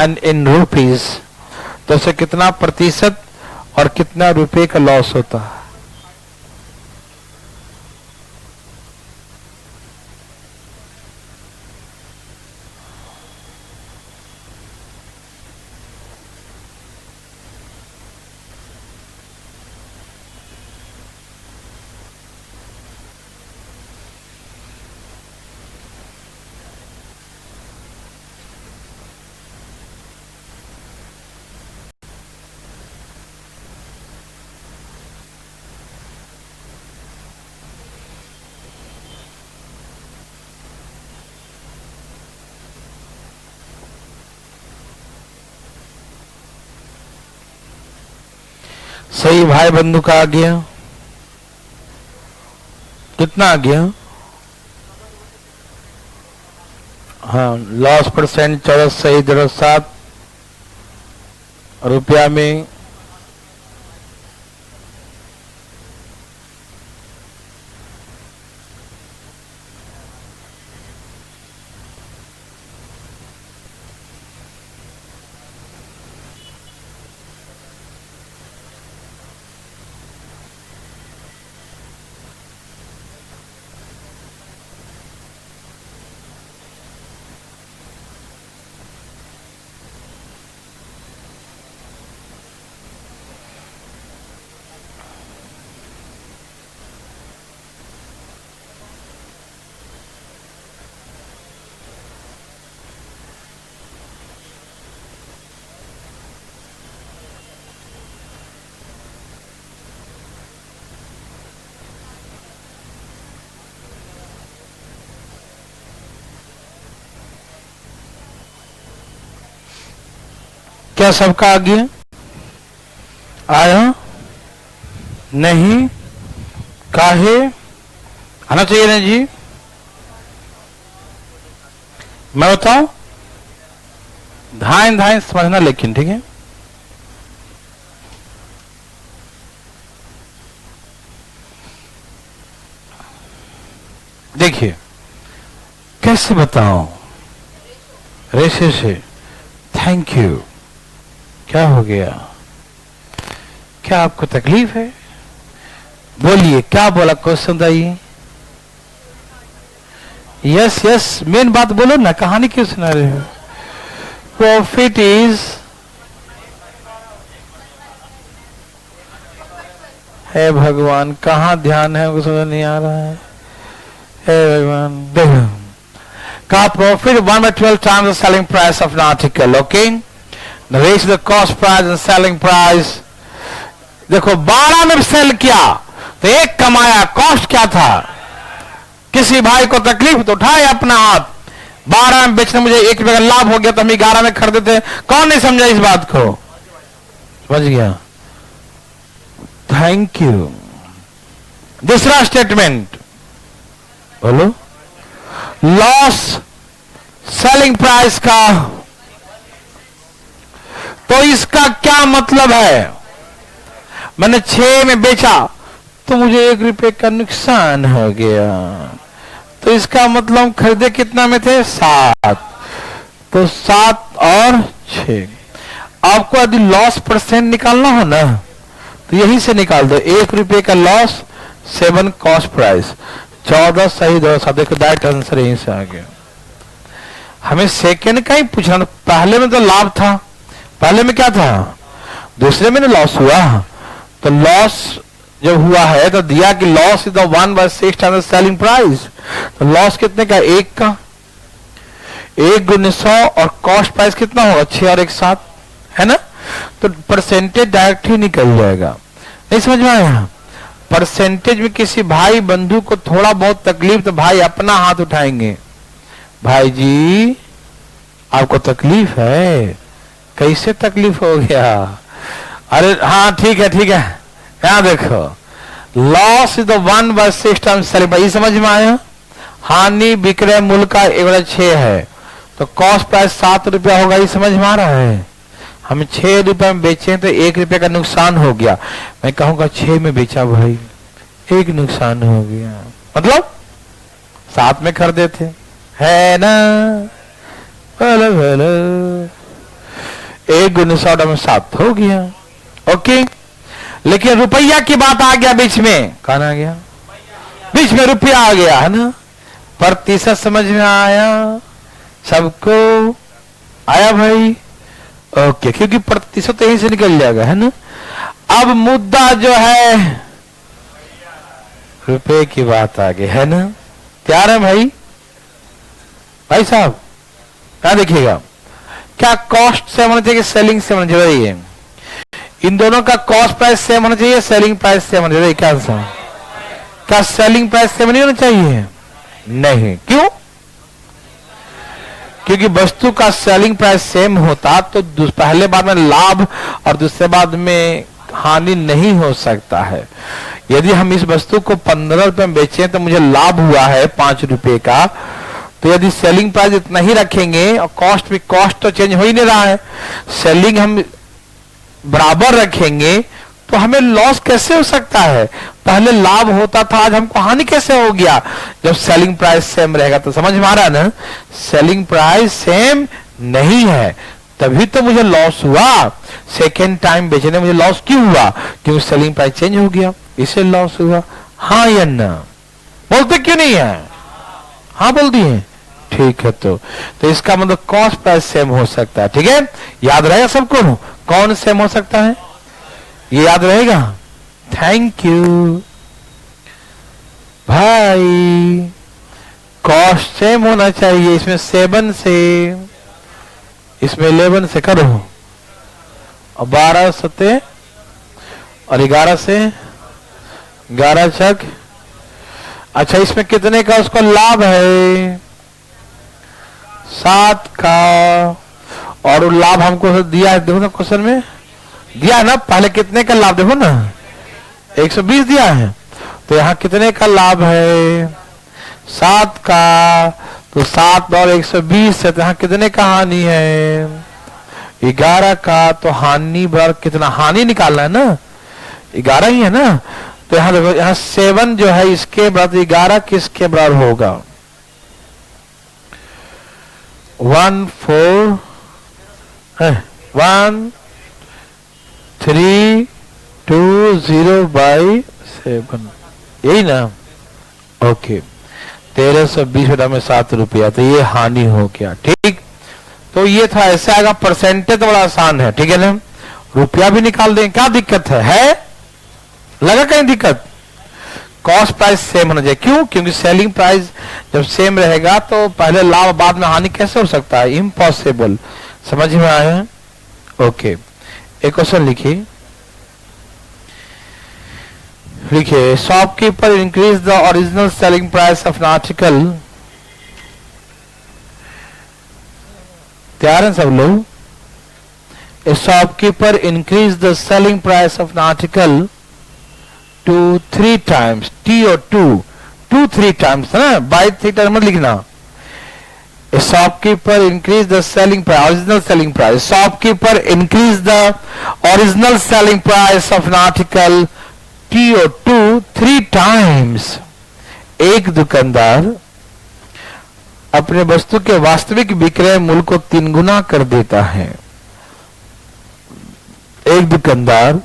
and in rupees, तो उसे कितना प्रतिशत और कितना रुपए का लॉस होता है। सही भाई बंधु का आ गया, कितना आ गया? हाँ, लॉस परसेंट 14 सही 07 रुपया में क्या सबका आ गया? आया नहीं? काहे आना चाहिए ना जी? मैं बताऊं, धाइन धाइन समझना, लेकिन ठीक है। देखिए कैसे बताऊं, रेशे से। Thank you. क्या हो गया? क्या आपको तकलीफ है? बोलिए, क्या बोला? क्वेश्चन बताइए। यस यस, मेन बात बोलो ना, कहानी क्यों सुना रहे हो? प्रॉफिट इज, हे भगवान, कहाँ ध्यान है, हमको समझ नहीं आ रहा है। हे भगवान, देखो का profit 1/12 times the selling price of an article, okay? The ratio the cost price and selling price. देखो 12 में सेल किया तो 1 कमाया, कॉस्ट क्या था? किसी भाई को तकलीफ तो उठाए अपना हाथ, 12 में बेचने मुझे 1 रुपये का लाभ हो गया तो हम 11 में खरीदे थे। कौन नहीं समझा इस बात को? समझ गया? Thank you. दूसरा स्टेटमेंट बोलो, लॉस सेलिंग प्राइस का, तो इसका क्या मतलब है? मैंने 6 में बेचा तो मुझे 1 रुपए का नुकसान हो गया, तो इसका मतलब हम खरीदे कितना में थे? 7, तो 7 और 6। आपको यदि लॉस परसेंट निकालना हो ना तो यही से निकाल दो, 1 रुपए का लॉस 7 कॉस्ट प्राइस, 14 सही 2 सा। देखो डायरेक्ट आंसर यहीं से आ गया। हमें सेकंड का ही पूछना, पहले में तो लाभ था, पहले में क्या था? दूसरे में ना लॉस हुआ। तो लॉस जब हुआ है तो दिया कि loss is the 1/6 times selling price, तो लॉस कितने का? 1 का, 1 गुने 100, और कॉस्ट प्राइस कितना होगा? 6 और 1 7, है ना? तो परसेंटेज डायरेक्ट ही निकल जाएगा। नहीं समझ में आया? परसेंटेज में किसी भाई बंधु को थोड़ा बहुत तकलीफ तो भाई अपना हाथ उठाएंगे, भाई जी आपको तकलीफ है, कैसे तकलीफ हो गया? अरे हाँ ठीक है ठीक है, यहां देखो, loss is the 1/6 times selling price, समझ में आया? हानि विक्रय मूल्य का 1/6 है, तो कॉस्ट प्राइस 7 रुपया होगा, ये समझ में आ रहा है? हम 6 रुपए में बेचे तो 1 रुपए का नुकसान हो गया। मैं कहूंगा 6 में बेचा भाई, 1 नुकसान हो गया, मतलब 7 में खरीदे थे, है ना? हेलो हेलो, 1 गुने 100 में 7 हो गया। ओके, लेकिन रुपया की बात आ गया बीच में, कौन आ गया? बीच में रुपया आ गया, है ना? प्रतिशत समझ में आया सबको? आया भाई? ओके, क्योंकि प्रतिशत यहीं से निकल जाएगा, है ना? अब मुद्दा जो है रुपए की बात आ गई, है ना? तैयार है भाई? भाई साहब क्या देखिएगा, क्या कॉस्ट सेम होना चाहिए, सेलिंग सेम होना चाहिए? इन दोनों का कॉस्ट प्राइस सेम होना चाहिए, सेलिंग प्राइस सेम होना चाहिए? क्या आंसर? क्या सेलिंग प्राइस सेम नहीं होना चाहिए? नहीं, क्यों? क्योंकि वस्तु का सेलिंग प्राइस सेम होता तो पहले बार में लाभ और दूसरे बाद में हानि नहीं हो सकता है। यदि हम इस वस्तु को 15 रुपए में बेचें तो मुझे लाभ हुआ है 5 रुपए का, तो यदि सेलिंग प्राइस इतना ही रखेंगे और कॉस्ट भी, कॉस्ट तो चेंज हो ही नहीं रहा है, सेलिंग हम बराबर रखेंगे तो हमें लॉस कैसे हो सकता है? पहले लाभ होता था, आज हमको हानि कैसे हो गया? जब सेलिंग प्राइस सेम रहेगा तो समझ में आ रहा ना? सेलिंग प्राइस सेम नहीं है तभी तो मुझे लॉस हुआ। सेकेंड टाइम बेचने मुझे लॉस क्यों हुआ? क्योंकि सेलिंग प्राइस चेंज हो गया, इससे लॉस हुआ। हाँ या ना? बोलते क्यों नहीं है? हाँ बोल दिए, ठीक है। तो इसका मतलब कॉस्ट प्राइस सेम हो सकता है, ठीक है? याद रहेगा सबको, कौन सेम हो सकता है ये याद रहेगा? थैंक यू भाई। कॉस्ट सेम होना चाहिए, इसमें 7 से, इसमें 11 से करो, और 12 सत्ते और 11 से 11 चक। अच्छा, इसमें कितने का उसको लाभ है? 7 का, और वो लाभ हमको दिया है, देखो ना क्वेश्चन में दिया है ना, पहले कितने का लाभ देखो ना, 120 दिया है, तो यहाँ कितने का लाभ है? 7 का, तो 7 और 120 है, तो यहाँ कितने का हानि है? 11 का। तो हानि बराबर कितना? हानि निकालना है ना, 11 ही है ना, तो यहाँ देखो, यहाँ 7 जो है इसके बराबर, 11 किसके बराबर होगा? 1320/7, यही ना? ओके, 1320 में 7 रुपया, तो ये हानि हो गया, ठीक? तो ये था, ऐसे आएगा। परसेंटेज तो बड़ा आसान है, ठीक है ना? रुपया भी निकाल दें, क्या दिक्कत है? लगा कहीं दिक्कत? कॉस्ट प्राइस सेम होना चाहिए, क्यों? क्योंकि सेलिंग प्राइस जब सेम रहेगा तो पहले लाभ बाद में हानि कैसे हो सकता है? इम्पॉसिबल। समझ में आया? ओके, एक क्वेश्चन लिखिए, shopkeeper increase the original selling price of an article. तैयार हैं सब लोग? A shopkeeper increased the selling price of an article 2 3 times, T और 2 3 times है ना, by 3 times मत लिखना। A shopkeeper increase the selling price, original selling price. Shopkeeper increase the original selling price of an article T or 2 3 times. एक दुकानदार अपने वस्तु के वास्तविक विक्रय मूल्य को 3 गुना कर देता है। एक दुकानदार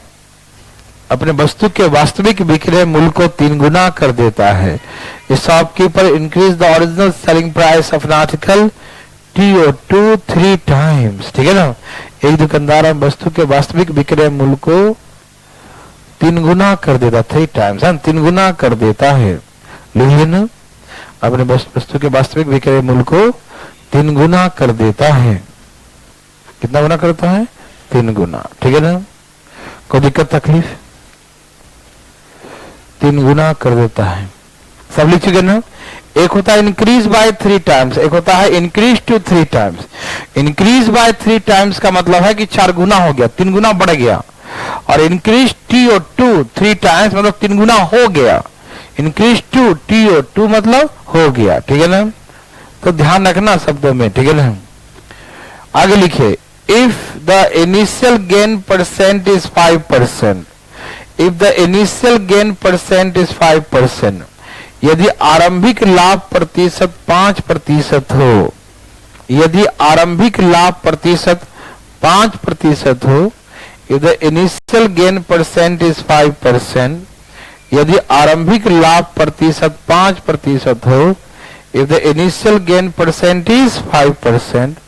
अपने वस्तु के वास्तविक विक्रय मूल्य को 3 गुना कर देता है। Shopkeeper increase the original selling price of an article T और 2 3 टाइम्स। ठीक है ना, एक दुकानदार वस्तु के वास्तविक विक्रय मूल्य को 3 गुना कर देता, 3 टाइम्स, 3 गुना कर देता है। लिख लेना, अपने वस्तु के वास्तविक विक्रय मूल्य को 3 गुना कर देता है। कितना गुना करता है? 3 गुना। ठीक है ना, कोई दिक्कत तकलीफ? 3 गुना कर देता है। सब लिख चुके ना? एक होता है इंक्रीज बाय 3 टाइम्स, एक होता है increase to 3 times. Increase by 3 times का मतलब है कि 4 गुना हो गया, 3 गुना बढ़ गया। और इंक्रीज टी और 2 3 टाइम्स मतलब 3 गुना हो गया। इंक्रीज टू टी और 2 मतलब हो गया। ठीक है ना, तो ध्यान रखना शब्दों में। ठीक है ना, आगे लिखिए, if the initial gain percent is 5%, if the initial gain percent is 5%, यदि आरंभिक लाभ प्रतिशत 5% हो, यदि आरंभिक लाभ प्रतिशत 5% हो, if the initial gain percent is 5%, यदि आरंभिक लाभ प्रतिशत 5% हो, if the initial gain percent is 5%,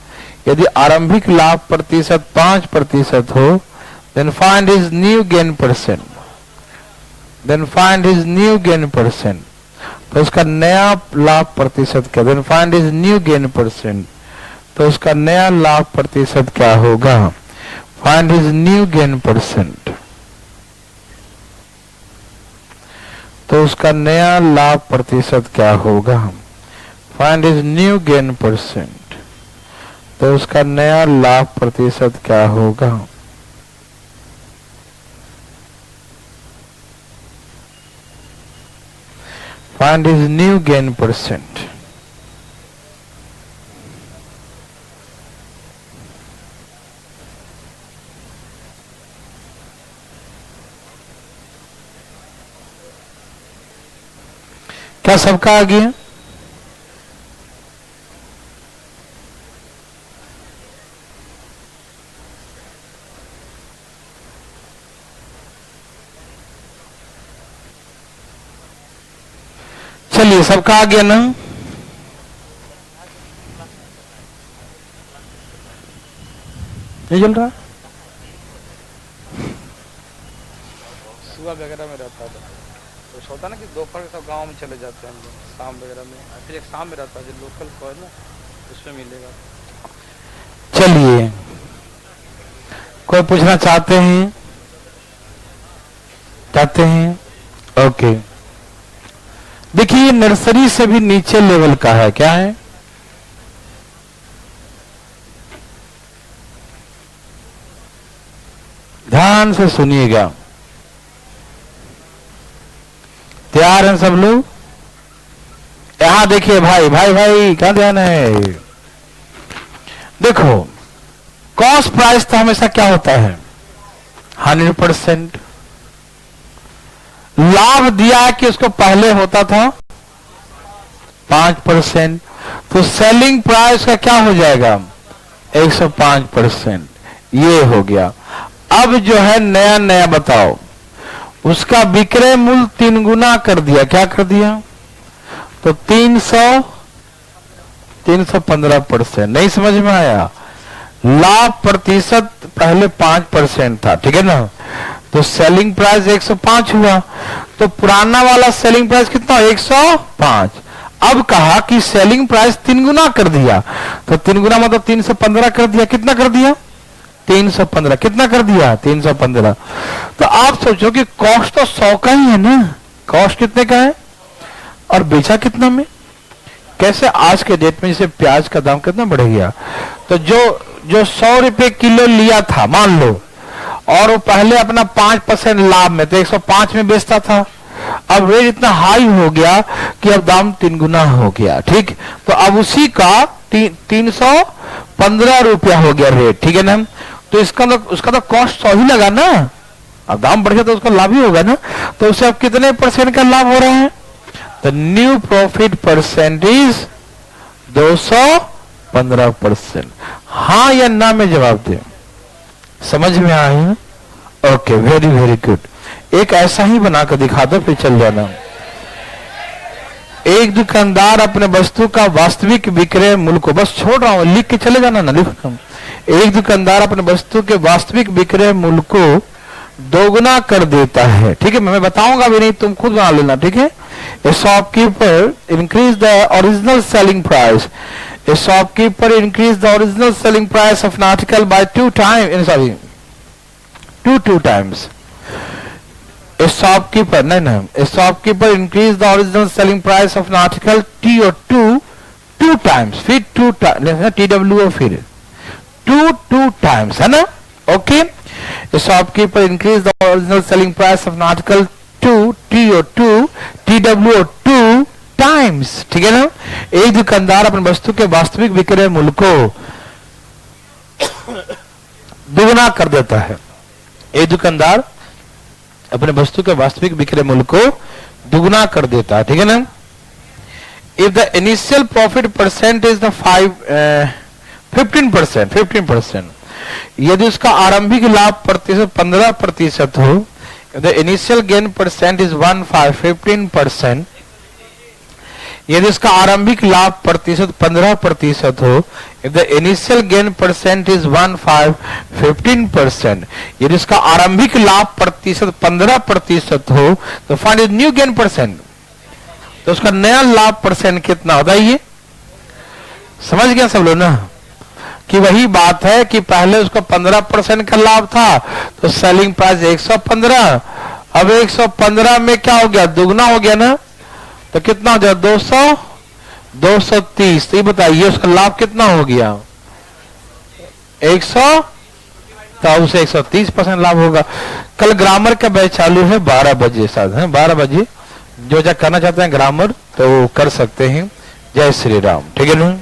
यदि आरंभिक लाभ प्रतिशत 5% हो, then find his new gain percent, then find his new gain percent, तो उसका नया लाभ प्रतिशत क्या? then find his new gain percent, तो उसका नया लाभ प्रतिशत क्या होगा? find his new gain percent, तो उसका नया लाभ प्रतिशत क्या होगा? find his new gain percent, तो उसका नया लाभ प्रतिशत क्या होगा? find his new gain percent, क्या सबका आ गया? चलिए, सबका आ गया ना? नहीं चल रहा? सुबह वगैरह में रहता था तो होता ना कि दोपहर के सब गांव में चले जाते हैं हम लोग, शाम वगैरह में, फिर एक शाम में रहता है जो लोकल को है ना, उसमें मिलेगा। चलिए, कोई पूछना चाहते हैं? ओके, देखिए नर्सरी से भी नीचे लेवल का है। क्या है? ध्यान से सुनिएगा, तैयार हैं सब लोग? यहां देखिए भाई भाई भाई, क्या ध्यान है? देखो, कॉस्ट प्राइस तो हमेशा क्या होता है? 100%। लाभ दिया कि उसको पहले होता था 5%, तो सेलिंग प्राइस का क्या हो जाएगा? 105%। ये हो गया। अब जो है नया नया बताओ, उसका विक्रय मूल्य 3 गुना कर दिया। क्या कर दिया? तो 315%। नहीं समझ में आया? लाभ प्रतिशत पहले 5% था, ठीक है ना, तो सेलिंग प्राइस 105 हुआ। तो पुराना वाला सेलिंग प्राइस कितना? 105। अब कहा कि सेलिंग प्राइस 3 गुना कर दिया, तो 3 गुना मतलब 315 कर दिया। कितना कर दिया? 315। कितना कर दिया? 315। तो आप सोचो कि कॉस्ट तो 100 का ही है ना, कॉस्ट कितने का है और बेचा कितना में? कैसे आज के डेट में जैसे प्याज का दाम कितना बढ़ गया, तो जो 100 रुपए किलो लिया था मान लो, और वो पहले अपना 5% लाभ में तो 105 में बेचता था, अब रेट इतना हाई हो गया कि अब दाम 3 गुना हो गया। ठीक, तो अब उसी का 315 रुपया हो गया रेट। ठीक है ना, तो उसका तो कॉस्ट 100 ही लगा ना, अब दाम बढ़ गया तो उसका लाभ ही होगा ना, तो उसे अब कितने % का लाभ हो रहा है? तो न्यू प्रॉफिट परसेंटेज 215%। हाँ या ना में जवाब दे। समझ में आया? Okay, very very good. एक ऐसा ही बनाकर दिखा दो, फिर चल जाना। एक दुकानदार अपने वस्तु का वास्तविक विक्रय मूल्य को, बस छोड़ रहा हूं, लिख के चले जाना ना, लिखो। एक दुकानदार अपने वस्तु के वास्तविक विक्रय मूल्य को दोगुना कर देता है। ठीक है, मैं बताऊंगा भी नहीं, तुम खुद बना लेना। ठीक है, a shopkeeper increase the original selling price. A shopkeeper increased the original selling price of an article by 2 times. Two times. A shopkeeper, no. A shopkeeper increased the original selling price of an article two times. फिर two times, TWO फिर two times, है ना? Okay. A shopkeeper increased the original selling price of an article TWO times. ठीक है ना, एक दुकानदार अपने वस्तु के वास्तविक विक्रय मूल्य को दुगुना कर देता है। एक दुकानदार अपने वस्तु के वास्तविक विक्रय मूल्य को दुगुना कर देता है। ठीक है ना, if the initial profit percent is the 15%, यदि उसका आरंभिक लाभ प्रतिशत 15% हो, the initial gain percent is 15%, यदि इसका आरंभिक लाभ प्रतिशत 15% हो, if the initial gain percent is 15%, यदि इसका आरंभिक लाभ प्रतिशत 15% हो, तो find is new gain percent, तो उसका नया लाभ परसेंट कितना होता है? ये समझ गया सब लोग ना, कि वही बात है कि पहले उसका 15% का लाभ था, तो सेलिंग प्राइस 115, अब 115 में क्या हो गया? दुगना हो गया ना, तो कितना हो जाए? 230। तो ये बताइए उसका लाभ कितना हो गया? 100, तो उसे 130% लाभ होगा। कल ग्रामर का बैच चालू है 12 बजे, शायद है 12 बजे। जो जो करना चाहते हैं ग्रामर तो वो कर सकते हैं। जय श्री राम। ठीक है ना,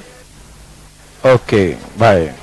ओके बाय।